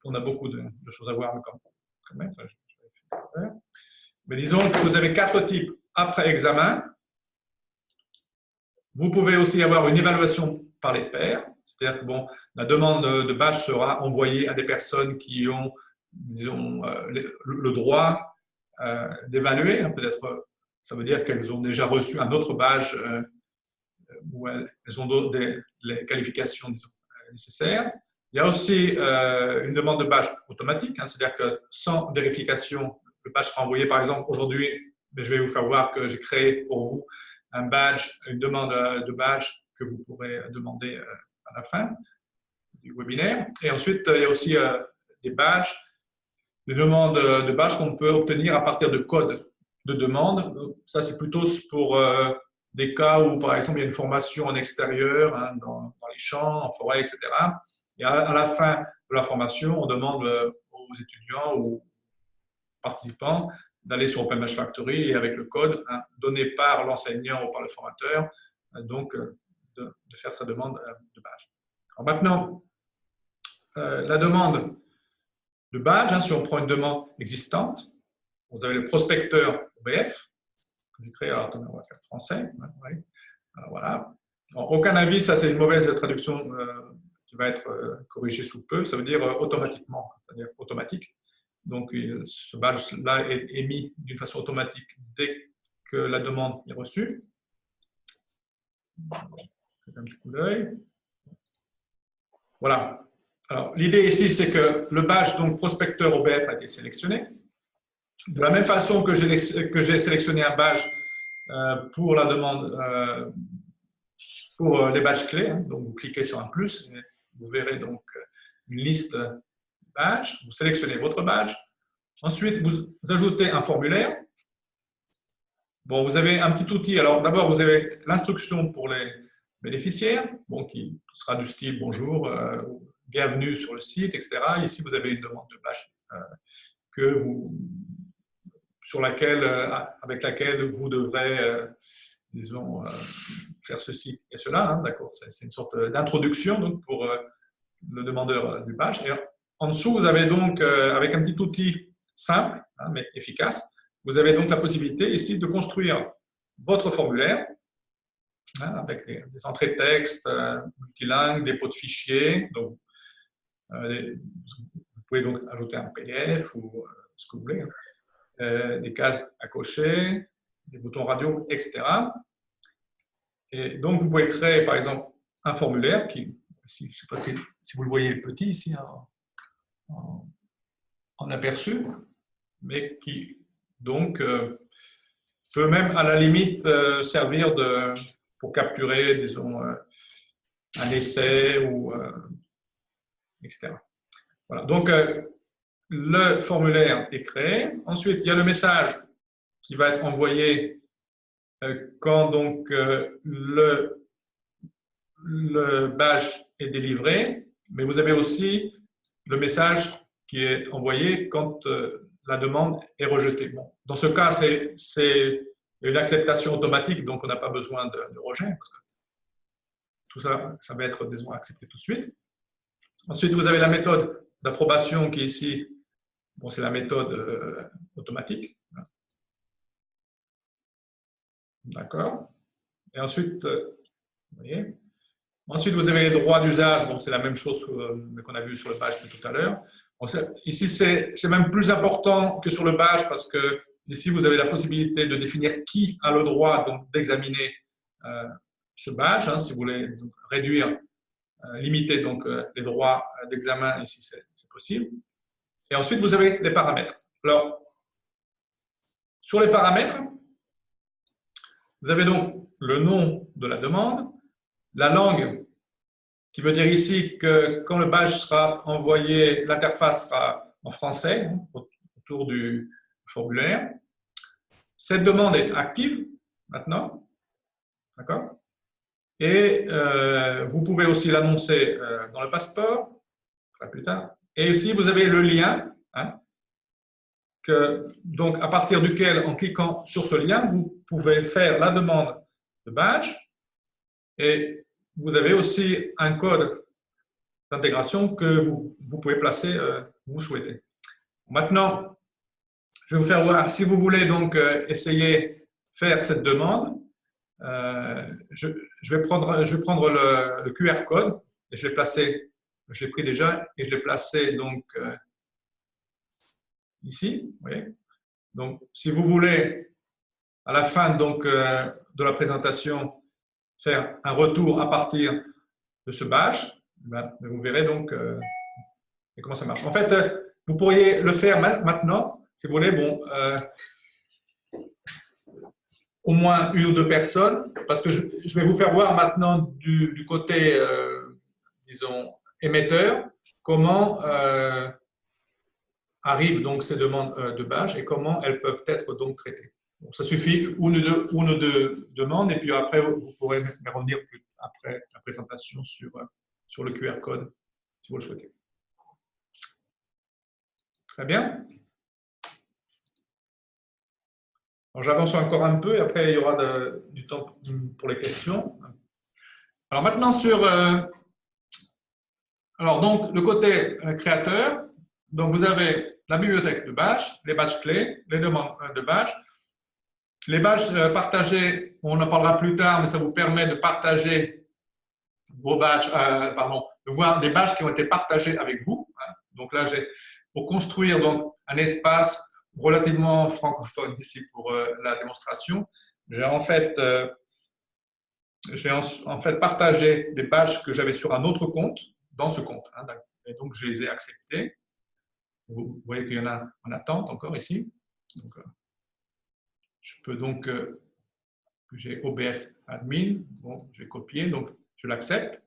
on a beaucoup de choses à voir quand même. Mais disons que vous avez 4 types après examen. Vous pouvez aussi avoir une évaluation par les pairs, c'est-à-dire que bon, la demande de badge sera envoyée à des personnes qui ont, disons, le droit d'évaluer. Peut-être, ça veut dire qu'elles ont déjà reçu un autre badge où elles ont les qualifications, disons, nécessaires. Il y a aussi une demande de badge automatique, hein, c'est-à-dire que sans vérification, le badge sera envoyé. Par exemple, aujourd'hui, je vais vous faire voir que j'ai créé pour vous un badge, une demande de badge que vous pourrez demander à la fin du webinaire. Et ensuite, il y a aussi des badges, des demandes de badge qu'on peut obtenir à partir de codes de demande. Ça, c'est plutôt pour des cas où, par exemple, il y a une formation en extérieur, hein, dans les champs, en forêt, etc. Et à la fin de la formation, on demande aux étudiants ou participants d'aller sur Open Badge Factory et avec le code donné par l'enseignant ou par le formateur, donc de faire sa demande de badge. Alors maintenant, la demande de badge, hein, si on prend une demande existante, vous avez le prospecteur OBF, que j'ai créé, alors attendez, on va faire français. Ouais. Alors, voilà. Alors, aucun avis, ça c'est une mauvaise traduction qui va être corrigée sous peu, ça veut dire automatiquement, c'est-à-dire automatique. Donc, ce badge-là est émis d'une façon automatique dès que la demande est reçue. Un petit coup d'œil. Voilà. Alors, l'idée ici, c'est que le badge, donc prospecteur OBF, a été sélectionné. De la même façon que j'ai sélectionné un badge pour la demande, pour les badges clés, hein, donc vous cliquez sur un plus, et vous verrez donc une liste de badges, vous sélectionnez votre badge, ensuite vous ajoutez un formulaire. Bon, vous avez un petit outil, alors d'abord vous avez l'instruction pour les bénéficiaires, bon, qui sera du style bonjour, bienvenue sur le site, etc. Ici vous avez une demande de badge avec laquelle vous devrez, disons, faire ceci et cela, hein, d'accord. C'est une sorte d'introduction pour le demandeur du badge. Et en dessous, vous avez donc, avec un petit outil simple, hein, mais efficace, vous avez donc la possibilité ici de construire votre formulaire, hein, avec des entrées texte multilingues, dépôt de fichiers. Donc, vous pouvez donc ajouter un PDF ou ce que vous voulez, hein, des cases à cocher, des boutons radio, etc. Et donc, vous pouvez créer, par exemple, un formulaire qui, je ne sais pas si vous le voyez petit ici, en aperçu, mais qui donc peut même à la limite servir pour capturer, disons, un essai ou etc. Voilà. Donc, le formulaire est créé. Ensuite, il y a le message qui va être envoyé quand donc le badge est délivré, mais vous avez aussi le message qui est envoyé quand la demande est rejetée. Bon, dans ce cas, c'est une acceptation automatique, donc on n'a pas besoin de rejet, parce que tout ça, ça va être, disons, accepté tout de suite. Ensuite, vous avez la méthode d'approbation qui est ici. Bon, c'est la méthode automatique. D'accord. Et ensuite, vous voyez. Ensuite, vous avez les droits d'usage. Bon, c'est la même chose qu'on a vu sur le badge de tout à l'heure. Bon, ici, c'est même plus important que sur le badge parce que ici, vous avez la possibilité de définir qui a le droit d'examiner ce badge. Hein, si vous voulez donc, réduire, limiter donc, les droits d'examen, ici, c'est possible. Et ensuite, vous avez les paramètres. Alors, sur les paramètres, vous avez donc le nom de la demande, la langue, qui veut dire ici que quand le badge sera envoyé, l'interface sera en français, autour du formulaire. Cette demande est active maintenant, d'accord? Et vous pouvez aussi l'annoncer dans le passeport, plus tard. Et aussi, vous avez le lien, hein, donc à partir duquel, en cliquant sur ce lien, vous pouvez faire la demande de badge et vous avez aussi un code d'intégration que vous pouvez placer où vous souhaitez. Maintenant, je vais vous faire voir, si vous voulez donc essayer faire cette demande, je vais prendre le QR code et je l'ai placé, je l'ai pris déjà et je l'ai placé donc ici, vous voyez. Donc, si vous voulez, à la fin donc, de la présentation, faire un retour à partir de ce badge, ben, vous verrez donc comment ça marche. En fait, vous pourriez le faire maintenant, si vous voulez, bon, au moins une ou deux personnes, parce que je vais vous faire voir maintenant du côté, disons, émetteur, comment arrivent donc ces demandes de badge et comment elles peuvent être donc traitées. Donc, ça suffit une ou deux demandes et puis après, vous pourrez me revenir après la présentation sur le QR code, si vous le souhaitez. Très bien. J'avance encore un peu et après, il y aura du temps pour les questions. Alors maintenant, alors donc, le côté créateur, donc vous avez la bibliothèque de badge, les badges clés, les demandes de badge. Les badges partagés, on en parlera plus tard, mais ça vous permet de partager vos badges, de voir des badges qui ont été partagés avec vous. Donc là, pour construire donc, un espace relativement francophone ici pour la démonstration, j'ai en fait partagé des badges que j'avais sur un autre compte, dans ce compte. Hein, et donc, je les ai acceptés. Vous voyez qu'il y en a en attente encore ici. Donc, je peux donc, j'ai OBF admin, bon, j'ai copié, donc je l'accepte.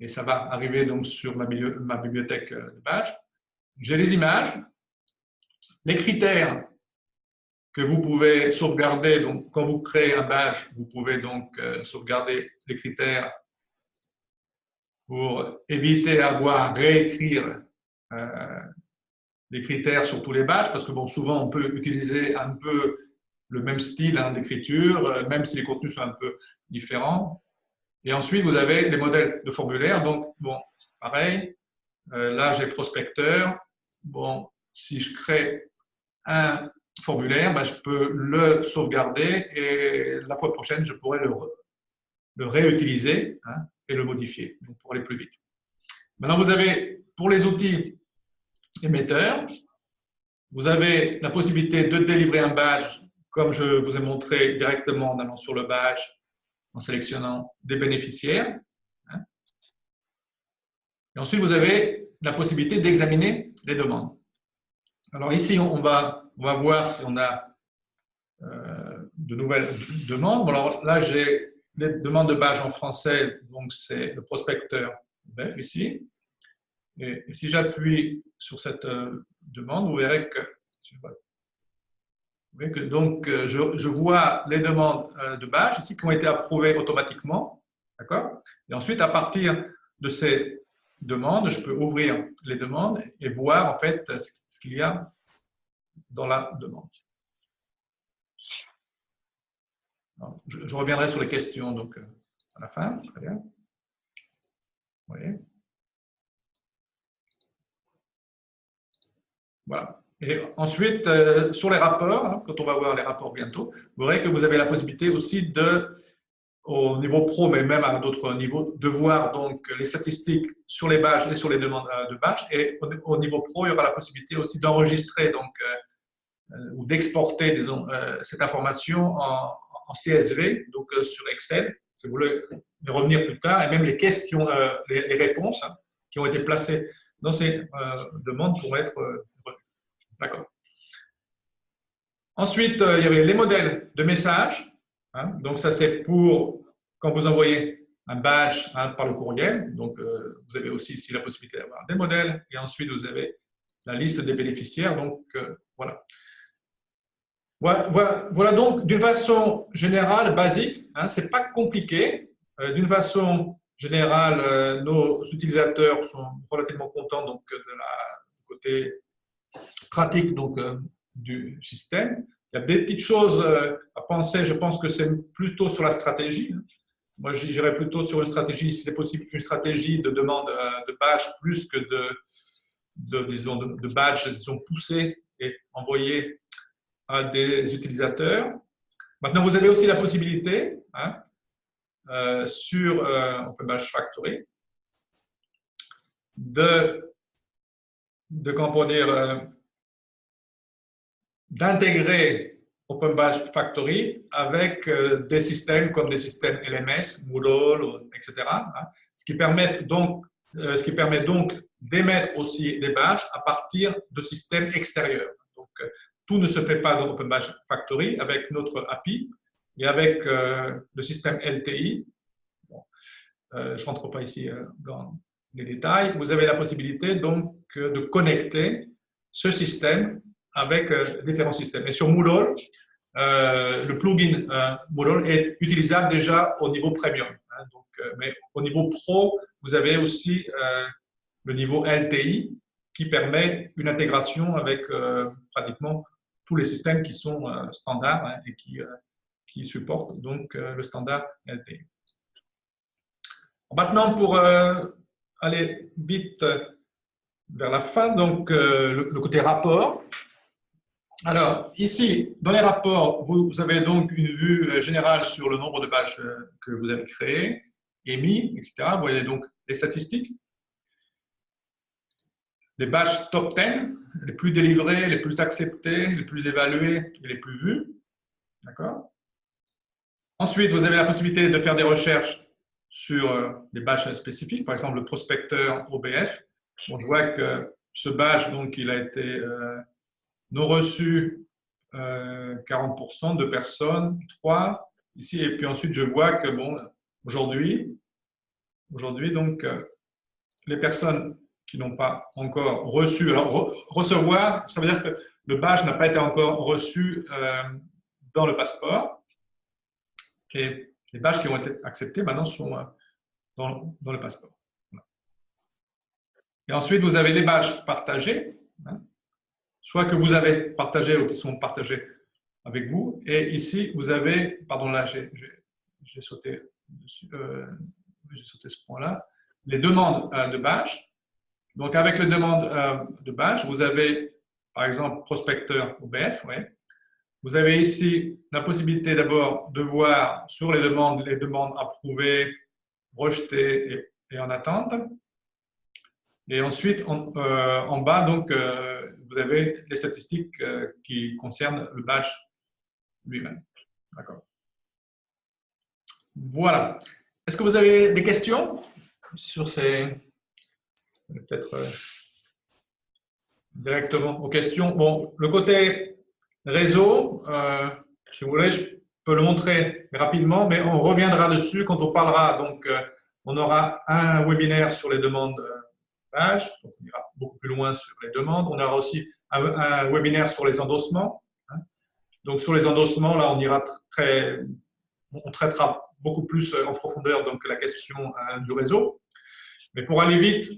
Et ça va arriver donc sur ma bibliothèque de badge. J'ai les images, les critères que vous pouvez sauvegarder. Donc, quand vous créez un badge, vous pouvez donc sauvegarder les critères pour éviter d'avoir à réécrire les critères sur tous les badges, parce que bon, souvent on peut utiliser un peu le même style d'écriture, même si les contenus sont un peu différents. Et ensuite, vous avez les modèles de formulaire. Donc, bon, pareil, là j'ai prospecteur. Bon, si je crée un formulaire, ben, je peux le sauvegarder et la fois prochaine, je pourrais le réutiliser hein, et le modifier donc pour aller plus vite. Maintenant, vous avez pour les outils émetteurs, vous avez la possibilité de délivrer un badge comme je vous ai montré directement en allant sur le badge, en sélectionnant des bénéficiaires. Hein. Et ensuite, vous avez la possibilité d'examiner les demandes. Alors ici, on va voir si on a de nouvelles demandes. Bon, alors là, j'ai les demandes de badge en français, donc c'est le prospecteur web ici. Et si j'appuie sur cette demande, vous verrez que, donc je vois les demandes de badge ici qui ont été approuvées automatiquement. D'accord? Et ensuite, à partir de ces demandes, je peux ouvrir les demandes et voir en fait ce qu'il y a dans la demande. Alors, je reviendrai sur les questions donc, à la fin. Très bien. Vous voyez. Voilà. Et ensuite, sur les rapports, hein, quand on va voir les rapports bientôt, vous verrez que vous avez la possibilité aussi de, au niveau pro, mais même à d'autres niveaux, de voir donc les statistiques sur les badges et sur les demandes de badges. Et au niveau pro, il y aura la possibilité aussi d'enregistrer donc ou d'exporter cette information en CSV, donc sur Excel, si vous voulez y revenir plus tard, et même les questions, les réponses hein, qui ont été placées dans ces demandes pourront être revues. D'accord. Ensuite, il y avait les modèles de messages. Hein, donc, ça, c'est pour quand vous envoyez un badge hein, par le courriel. Donc, vous avez aussi ici la possibilité d'avoir des modèles. Et ensuite, vous avez la liste des bénéficiaires. Donc, voilà. Voilà donc, d'une façon générale, basique, hein, ce n'est pas compliqué. D'une façon générale, nos utilisateurs sont relativement contents donc, du côté pratique donc, du système. Il y a des petites choses à penser, je pense que c'est plutôt sur la stratégie. Moi, j'irais plutôt sur une stratégie, si c'est possible, une stratégie de demande de badge plus que disons, de badge, disons, poussé et envoyé à des utilisateurs. Maintenant, vous avez aussi la possibilité hein, sur Open Badge Factory comment pour dire, d'intégrer Open Badge Factory avec des systèmes comme des systèmes LMS, Moodle, etc. Hein, ce qui permet donc d'émettre aussi des badges à partir de systèmes extérieurs. Donc, tout ne se fait pas dans Open Badge Factory avec notre API et avec le système LTI. Bon, je ne rentre pas ici dans les détails. Vous avez la possibilité donc de connecter ce système avec différents systèmes. Et sur Moodle, le plugin Moodle est utilisable déjà au niveau premium. Hein, donc, mais au niveau pro, vous avez aussi le niveau LTI qui permet une intégration avec pratiquement tous les systèmes qui sont standards hein, et qui supportent donc le standard LTI. Maintenant, pour aller vite vers la fin, donc le côté rapport. Alors, ici, dans les rapports, vous avez donc une vue générale sur le nombre de badges que vous avez créés, émis, etc. Vous voyez donc les statistiques. Les badges top 10, les plus délivrés, les plus acceptés, les plus évalués et les plus vus. D'accord? Ensuite, vous avez la possibilité de faire des recherches sur des badges spécifiques, par exemple le prospecteur OBF. Bon, je vois que ce badge, donc, il a été non reçu 40% de personnes, 3 ici, et puis ensuite je vois que bon, aujourd'hui donc les personnes qui n'ont pas encore reçu, alors recevoir, ça veut dire que le badge n'a pas été encore reçu dans le passeport, et les badges qui ont été acceptés maintenant sont dans le passeport. Voilà. Et ensuite vous avez les badges partagés, hein, soit que vous avez partagé ou qui sont partagés avec vous. Et ici, vous avez, pardon, là, j'ai sauté ce point-là, les demandes de badge. Donc, avec les demandes de badge, vous avez, par exemple, prospecteur OBF. Ouais. Vous avez ici la possibilité d'abord de voir sur les demandes approuvées, rejetées et en attente. Et ensuite, en bas, donc, vous avez les statistiques qui concernent le badge lui-même. D'accord. Voilà. Est-ce que vous avez des questions sur ces... Peut-être... directement aux questions. Bon, le côté réseau, si vous voulez, je peux le montrer rapidement, mais on reviendra dessus quand on parlera. Donc, on aura un webinaire sur les demandes pages, donc on ira beaucoup plus loin sur les demandes. On aura aussi un webinaire sur les endossements. Donc, sur les endossements, là, on traitera beaucoup plus en profondeur donc, la question du réseau. Mais pour aller vite,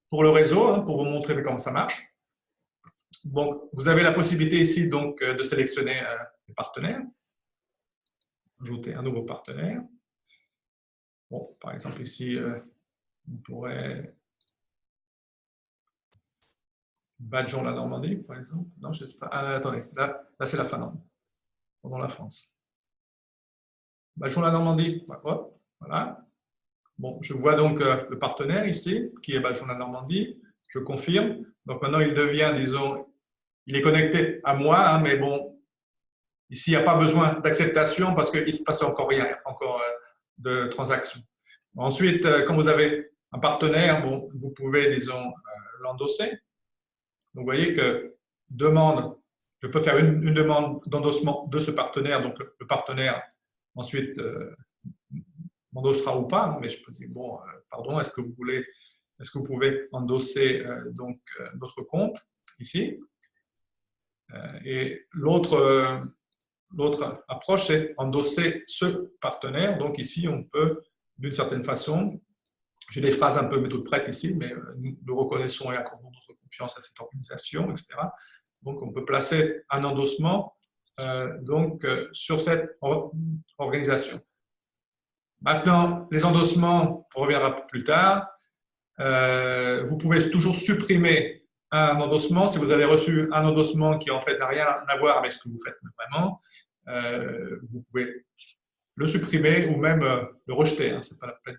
pour le réseau, pour vous montrer comment ça marche, donc, vous avez la possibilité ici donc, de sélectionner les partenaires. Ajouter un nouveau partenaire. Bon, par exemple, ici, on pourrait Badgeons la Normandie, par exemple. Non, je ne sais pas. Ah, attendez, là c'est la Finlande, pendant la France. Badgeons la Normandie. Voilà. Bon, je vois donc le partenaire ici, qui est Badgeons la Normandie. Je confirme. Donc maintenant, il devient, disons, il est connecté à moi, mais bon, ici, il n'y a pas besoin d'acceptation parce qu'il ne se passe encore rien, encore de transaction. Ensuite, quand vous avez un partenaire, bon, vous pouvez, disons, l'endosser. Donc, vous voyez que je peux faire une demande d'endossement de ce partenaire. Donc, le partenaire, ensuite, m'endossera ou pas. Mais je peux dire, bon, pardon, est-ce que vous pouvez endosser donc, notre compte ici? Et l'autre approche, c'est endosser ce partenaire. Donc, ici, on peut, d'une certaine façon, j'ai des phrases un peu toutes prêtes ici, mais nous reconnaissons et accordons notre confiance à cette organisation, etc. Donc, on peut placer un endossement sur cette organisation. Maintenant, les endossements, on reviendra plus tard. Vous pouvez toujours supprimer un endossement si vous avez reçu un endossement qui en fait n'a rien à voir avec ce que vous faites vraiment. Vous pouvez le supprimer ou même le rejeter. Hein. Ce n'est pas la peine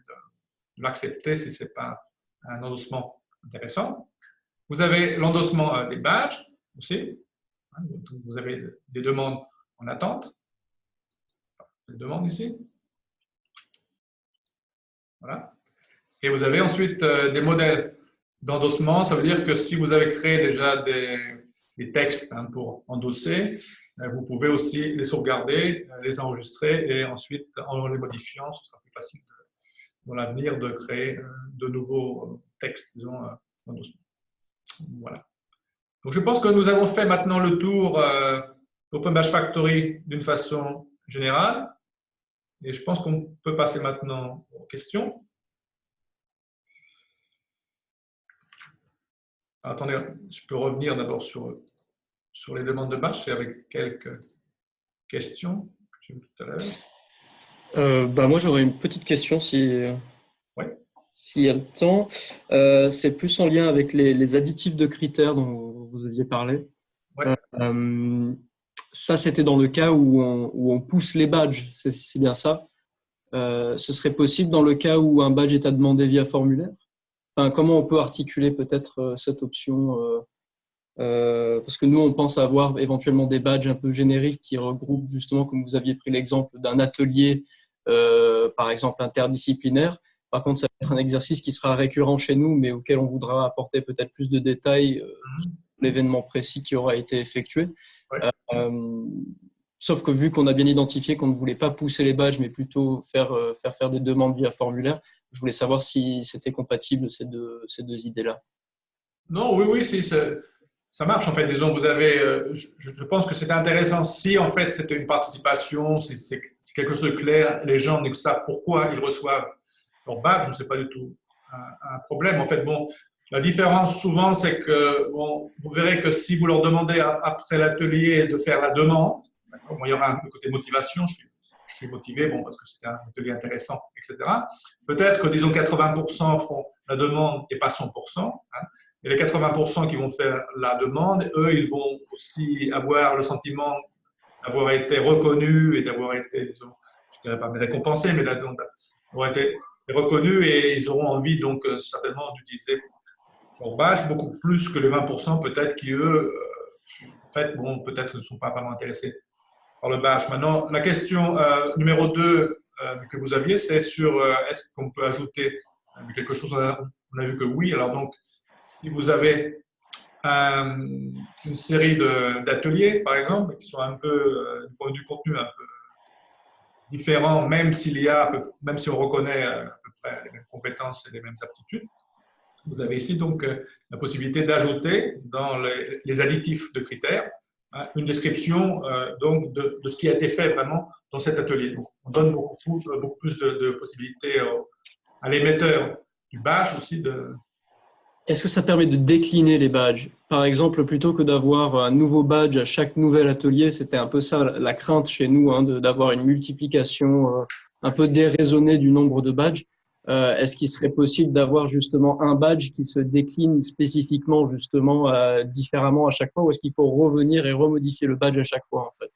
de l'accepter si ce n'est pas un endossement intéressant. Vous avez l'endossement des badges aussi. Donc, vous avez des demandes en attente. Les demandes ici. Voilà. Et vous avez ensuite des modèles d'endossement. Ça veut dire que si vous avez créé déjà des textes pour endosser, vous pouvez aussi les sauvegarder, les enregistrer et ensuite, en les modifiant, ce sera plus facile dans l'avenir de créer de nouveaux textes, disons, d'endossement. Voilà. Donc, je pense que nous avons fait maintenant le tour d'Open Badge Factory d'une façon générale. Et je pense qu'on peut passer maintenant aux questions. Alors, attendez, je peux revenir d'abord sur les demandes de badge et avec quelques questions que j'ai vues tout à l'heure.
Moi, j'aurais une petite question s'il y a le temps. C'est plus en lien avec les additifs de critères dont vous aviez parlé.
Ouais.
Ça, c'était dans le cas où on pousse les badges, c'est bien ça. Ce serait possible dans le cas où un badge est à demander via formulaire. Enfin, comment on peut articuler peut-être cette option parce que nous, on pense avoir éventuellement des badges un peu génériques qui regroupent justement, comme vous aviez pris l'exemple d'un atelier, par exemple interdisciplinaire. Par contre, ça va être un exercice qui sera récurrent chez nous, mais auquel on voudra apporter peut-être plus de détails sur l'événement précis qui aura été effectué.
Ouais.
Sauf que vu qu'on a bien identifié qu'on ne voulait pas pousser les badges, mais plutôt faire des demandes via formulaire, je voulais savoir si c'était compatible ces deux idées-là.
Non, oui, si, ça marche en fait. Disons, vous avez, je pense que c'était intéressant si en fait c'était une participation, si c'est quelque chose de clair, les gens savent pourquoi ils reçoivent leur badge, ce n'est pas du tout un problème. En fait, bon, la différence souvent, c'est que bon, vous verrez que si vous leur demandez après l'atelier de faire la demande, bon, il y aura un côté motivation, je suis motivé bon, parce que c'était un atelier intéressant, etc. Peut-être que, disons, 80% feront la demande et pas 100%. Hein, et les 80% qui vont faire la demande, eux, ils vont aussi avoir le sentiment d'avoir été reconnus et d'avoir été, disons, je ne dirais pas récompensés, mais d'avoir été reconnus et ils auront envie, donc, certainement d'utiliser leur badge beaucoup plus que les 20% peut-être qui, eux, en fait, bon, peut-être ne sont pas vraiment intéressés par le badge. Maintenant, la question numéro 2 que vous aviez, c'est sur est-ce qu'on peut ajouter quelque chose. On a vu que oui. Alors donc, si vous avez une série d'ateliers, par exemple, qui sont un peu, du point de vue contenu, un peu différents, même si on reconnaît à peu près les mêmes compétences et les mêmes aptitudes. Vous avez ici donc la possibilité d'ajouter dans les additifs de critères une description donc de ce qui a été fait vraiment dans cet atelier. Donc, on donne beaucoup plus de possibilités à l'émetteur du badge aussi de.
Est-ce que ça permet de décliner les badges? Par exemple, plutôt que d'avoir un nouveau badge à chaque nouvel atelier, c'était un peu ça la crainte chez nous, hein, d'avoir une multiplication un peu déraisonnée du nombre de badges. Est-ce qu'il serait possible d'avoir justement un badge qui se décline spécifiquement justement différemment à chaque fois, ou est-ce qu'il faut revenir et remodifier le badge à chaque fois en fait?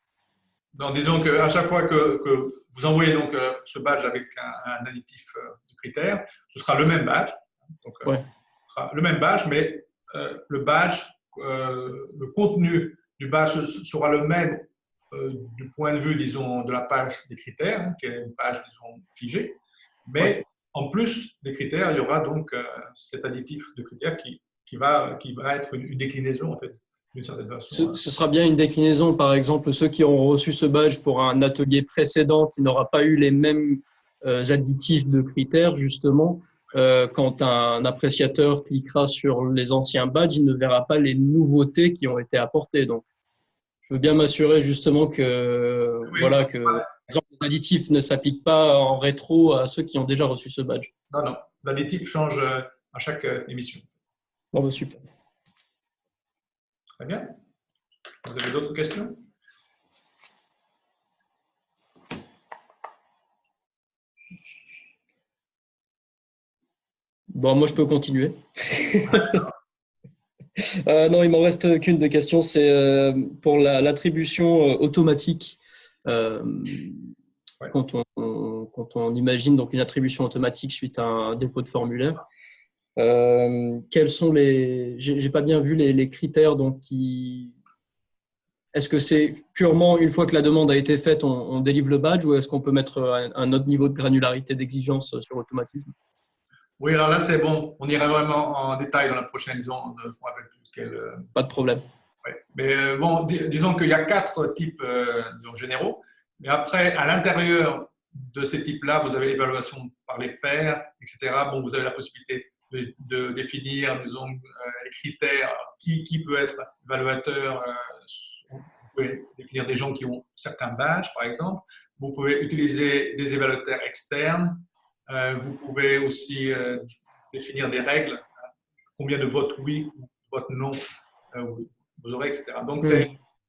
Donc, disons qu'à chaque fois que vous envoyez donc ce badge avec un additif de critères, ce sera le même badge. Donc,
Ouais.
le même badge, mais le badge, le contenu du badge sera le même du point de vue, disons, de la page des critères, hein, qui est une page, disons, figée. Mais
Ouais.
en plus des critères, il y aura donc cet additif de critères qui va être une déclinaison, en fait, d'une certaine façon.
Ce sera bien une déclinaison, par exemple, ceux qui ont reçu ce badge pour un atelier précédent qui n'aura pas eu les mêmes additifs de critères, justement. Quand un appréciateur cliquera sur les anciens badges, il ne verra pas les nouveautés qui ont été apportées. Donc, je veux bien m'assurer justement que,
Oui,
voilà, que, par exemple, les additifs ne s'appliquent pas en rétro à ceux qui ont déjà reçu ce badge.
non. L'additif change à chaque émission.
Bon, bah, super.
Très bien. Vous avez d'autres questions?
Bon, moi, je peux continuer. Non, il m'en reste qu'une de questions, c'est pour l'attribution automatique.
Ouais.
Quand on imagine donc une attribution automatique suite à un dépôt de formulaire, quels sont j'ai pas bien vu les critères donc est-ce que c'est purement une fois que la demande a été faite, on délivre le badge, ou est-ce qu'on peut mettre un autre niveau de granularité d'exigence sur l'automatisme?
Oui, alors là, c'est bon. On ira vraiment en détail dans la prochaine, disons, je ne me rappelle plus quel.
Pas de problème.
Ouais. Mais bon, disons qu'il y a 4 types disons, généraux. Mais après, à l'intérieur de ces types-là, vous avez l'évaluation par les pairs, etc. Bon, vous avez la possibilité de définir, disons, les critères. Qui peut être évaluateur? Vous pouvez définir des gens qui ont certains badges, par exemple. Vous pouvez utiliser des évaluateurs externes. Vous pouvez aussi définir des règles. Combien de votes oui ou votes non vous aurez, etc. Donc, je ne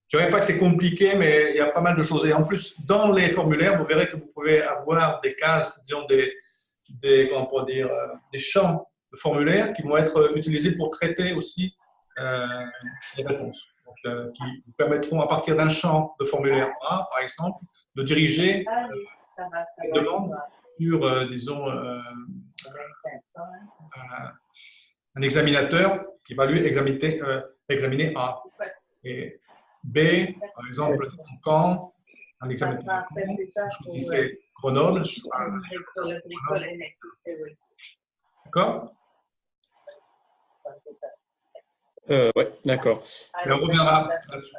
dirais pas que c'est compliqué, mais il y a pas mal de choses. Et en plus, dans les formulaires, vous verrez que vous pouvez avoir des cases, disons, comment on peut dire, des champs de formulaires qui vont être utilisés pour traiter aussi les réponses. Donc, qui vous permettront, à partir d'un champ de formulaire A, par exemple, de diriger les demandes sur, disons, un examinateur qui va lui examiner A. Et B, par exemple, Caen, un examinateur de Caen, vous choisissez Grenoble, ce sera Grenoble. D'accord?
Oui, d'accord.
Mais on reviendra là-dessus.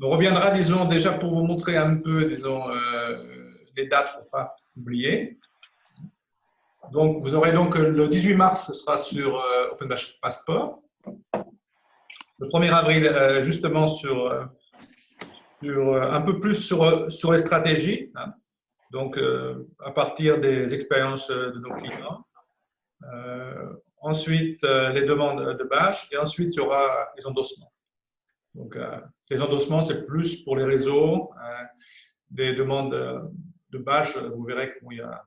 On reviendra, disons, déjà pour vous montrer un peu, disons, les dates pour ne pas oublier. Donc, vous aurez donc le 18 mars, ce sera sur OpenBash Passport. Le 1er avril, justement, sur un peu plus sur les stratégies, hein. Donc, à partir des expériences de nos clients. Ensuite, les demandes de badge. Et ensuite, il y aura les endossements. Donc, les endossements, c'est plus pour les réseaux. Des demandes de badge, vous verrez qu'il y a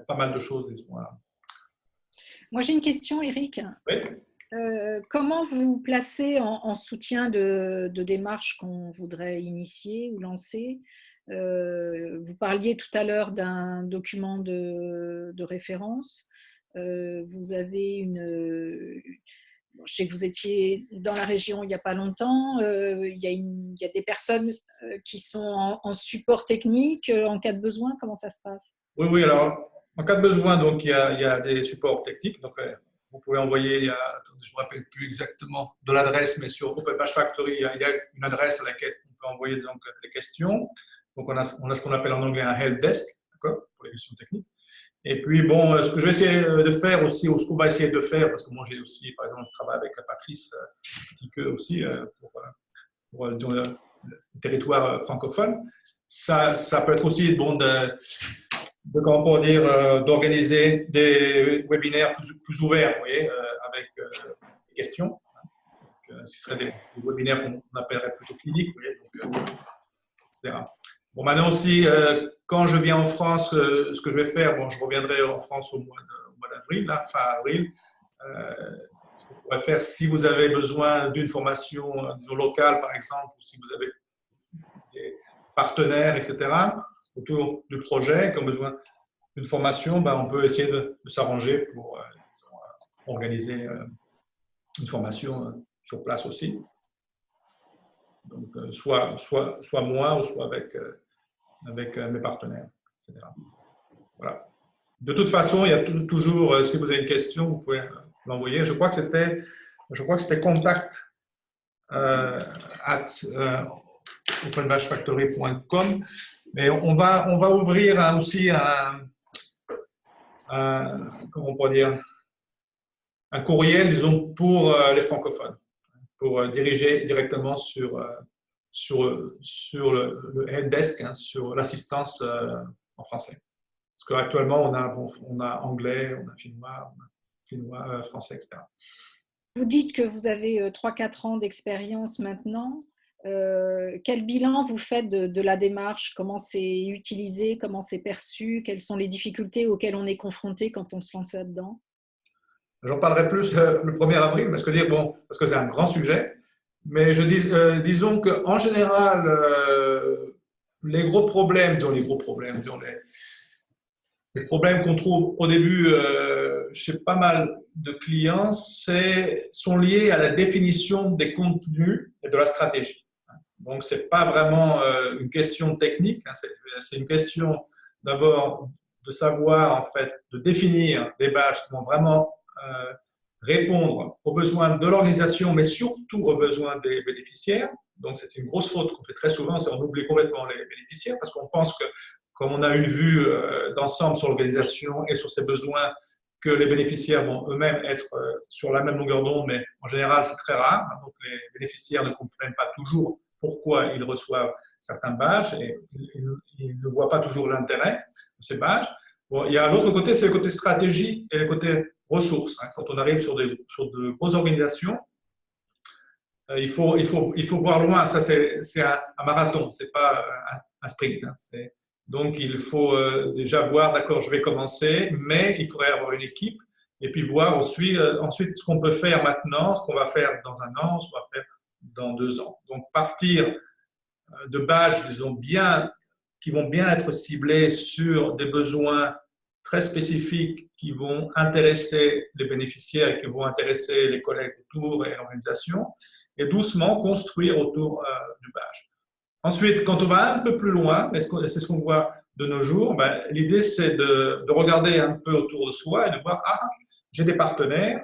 pas mal de choses. Voilà.
Moi, j'ai une question, Eric.
Oui.
Comment vous vous placez en soutien de démarches qu'on voudrait initier ou lancer? Vous parliez tout à l'heure d'un document de référence. Vous avez je sais que vous étiez dans la région il n'y a pas longtemps. Il y a des personnes qui sont en support technique en cas de besoin. Comment ça se passe?
Oui, alors, en cas de besoin, donc, il y a des supports techniques. Donc, vous pouvez envoyer, attendez, je ne me rappelle plus exactement de l'adresse, mais sur OpenBash Factory, il y a une adresse à laquelle on peut envoyer donc, les questions. Donc, on a ce qu'on appelle en anglais un help desk, d'accord, pour les questions techniques. Et puis, bon, ce que je vais essayer de faire aussi, ou ce qu'on va essayer de faire, parce que moi, j'ai aussi, par exemple, je travaille avec Patrice Tiqueux aussi, pour disons, le territoire francophone. Ça peut être aussi bon comment pour dire, d'organiser des webinaires plus ouverts, vous voyez, avec des questions. Ce seraient des webinaires qu'on appellerait plutôt cliniques, vous voyez, donc, etc. Bon, maintenant aussi, quand je viens en France, ce que je vais faire, bon, je reviendrai en France au mois d'avril, fin avril. Ce qu'on pourrait faire, si vous avez besoin d'une formation disons, locale, par exemple, ou si vous avez des partenaires, etc., autour du projet, qui ont besoin d'une formation, ben, on peut essayer de s'arranger pour disons, organiser une formation sur place aussi. Donc, soit moi, ou soit avec mes partenaires, etc. Voilà. De toute façon, il y a toujours, si vous avez une question, vous pouvez l'envoyer. Je crois que c'était contact at openbashfactory.com. Mais on va ouvrir aussi comment on pourrait dire, un courriel, disons, pour les francophones, pour diriger directement sur le helpdesk, hein, sur l'assistance en français. Parce qu'actuellement, on a anglais, on a finnois, français, etc.
Vous dites que vous avez 3-4 ans d'expérience maintenant. Quel bilan vous faites de la démarche? Comment c'est utilisé? Comment c'est perçu? Quelles sont les difficultés auxquelles on est confronté quand on se lance là-dedans?
J'en parlerai plus le 1er avril, parce que c'est un grand sujet. Mais disons qu'en général, les problèmes qu'on trouve au début chez pas mal de clients sont liés à la définition des contenus et de la stratégie. Donc, ce n'est pas vraiment une question technique, hein, c'est une question d'abord de savoir, en fait, de définir des badges qui vont vraiment répondre aux besoins de l'organisation, mais surtout aux besoins des bénéficiaires. Donc, c'est une grosse faute qu'on fait très souvent, c'est qu'on oublie complètement les bénéficiaires parce qu'on pense que, comme on a une vue d'ensemble sur l'organisation et sur ses besoins, que les bénéficiaires vont eux-mêmes être sur la même longueur d'onde, mais en général, c'est très rare. Donc, les bénéficiaires ne comprennent pas toujours pourquoi ils reçoivent certains badges et ils ne voient pas toujours l'intérêt de ces badges. Bon, il y a l'autre côté, c'est le côté stratégie et le côté ressources. Quand on arrive sur de grosses organisations, il faut voir loin. Ça, c'est un marathon, ce n'est pas un sprint. Donc, il faut déjà voir, d'accord, je vais commencer, mais il faudrait avoir une équipe et puis voir ensuite ce qu'on peut faire maintenant, ce qu'on va faire dans 1 an, ce qu'on va faire dans 2 ans. Donc, partir de badges, disons, qui vont bien être ciblés sur des besoins très spécifiques qui vont intéresser les bénéficiaires et qui vont intéresser les collègues autour et l'organisation, et doucement construire autour du badge. Ensuite, quand on va un peu plus loin, et c'est ce qu'on voit de nos jours, ben, l'idée c'est de regarder un peu autour de soi et de voir, j'ai des partenaires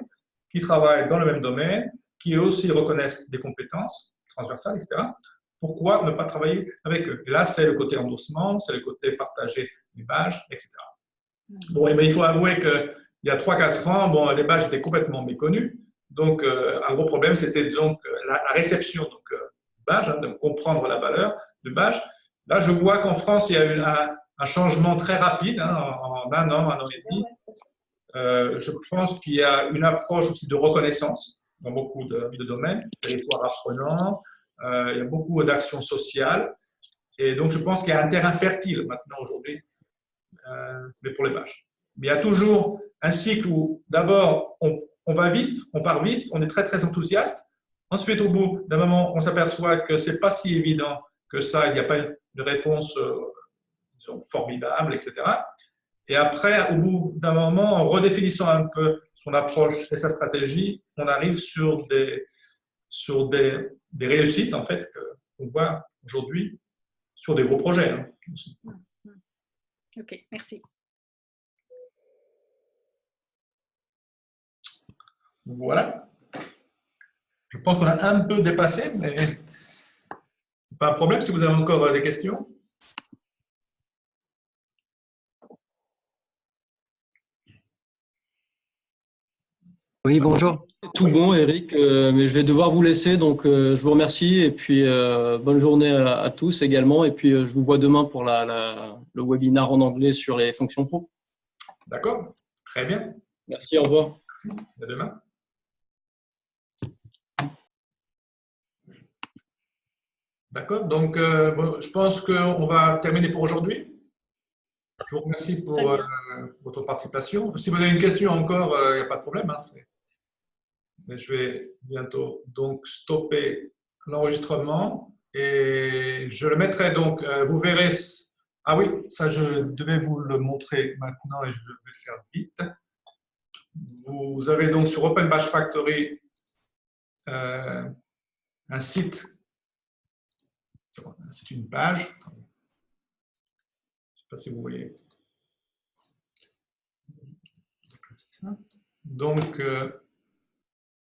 qui travaillent dans le même domaine, qui eux aussi reconnaissent des compétences transversales, etc. Pourquoi ne pas travailler avec eux? Et là, c'est le côté endossement, c'est le côté partager les badges, etc. Bon, mais il faut avouer qu'il y a 3-4 ans, bon, les badges étaient complètement méconnus. Donc, un gros problème, c'était donc la réception du badge, hein, de comprendre la valeur du badge. Là, je vois qu'en France, il y a eu un changement très rapide, hein, en 1 an et demi. Je pense qu'il y a une approche aussi de reconnaissance dans beaucoup de domaines, territoire apprenant, il y a beaucoup d'actions sociales. Et donc, je pense qu'il y a un terrain fertile maintenant aujourd'hui, mais pour les badges. Mais il y a toujours un cycle où d'abord, on va vite, on part vite, on est très, très enthousiaste. Ensuite, au bout d'un moment, on s'aperçoit que ce n'est pas si évident que ça, il n'y a pas de réponse disons, formidable, etc. Et après, au bout d'un moment, en redéfinissant un peu son approche et sa stratégie, on arrive sur des réussites, en fait, qu'on voit aujourd'hui sur des gros projets. Hein, aussi.
Ok, merci.
Voilà. Je pense qu'on a un peu dépassé, mais ce n'est pas un problème si vous avez encore des questions.
Oui, bonjour.
Tout bon, Eric, mais je vais devoir vous laisser, donc je vous remercie et puis bonne journée à tous également. Et puis je vous vois demain pour le webinaire en anglais sur les fonctions pro.
D'accord, très bien.
Merci, au revoir.
Merci, à demain. D'accord, donc bon, je pense qu'on va terminer pour aujourd'hui. Je vous remercie pour votre participation. Si vous avez une question encore, il n'y a pas de problème. Hein, mais je vais bientôt donc stopper l'enregistrement et je le mettrai donc, vous verrez. Ah oui, ça je devais vous le montrer maintenant et je vais faire vite. Vous avez donc sur Open Bash Factory un site, c'est une page. Je ne sais pas si vous voyez. Donc,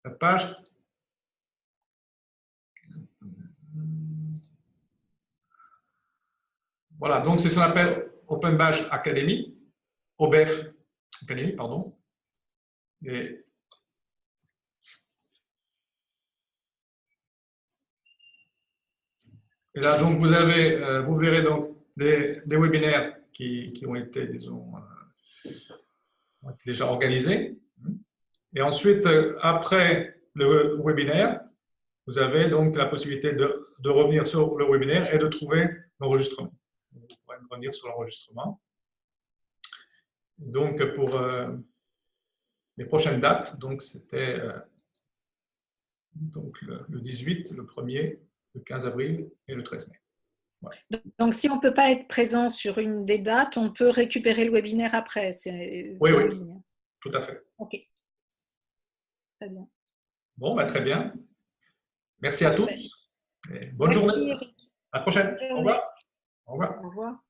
la page. Voilà, donc c'est ce qu'on appelle Open Bash Academy, OBF Academy, pardon. Et là, donc, vous verrez donc des webinaires qui ont été, disons, ont été déjà organisés. Et ensuite, après le webinaire, vous avez donc la possibilité de revenir sur le webinaire et de trouver l'enregistrement. Vous pourrez revenir sur l'enregistrement. Donc, pour les prochaines dates, donc c'était donc le 18, le 1er, le 15 avril et le 13 mai.
Ouais. Donc, si on ne peut pas être présent sur une des dates, on peut récupérer le webinaire après.
Oui,
en
oui,
ligne.
tout à fait.
OK. Très bien.
Bon, bah, très bien. Merci à tous. Et bonne
Merci,
journée.
Eric.
À la prochaine.
Bonne
Au
journée.
revoir. Au revoir.
Au revoir.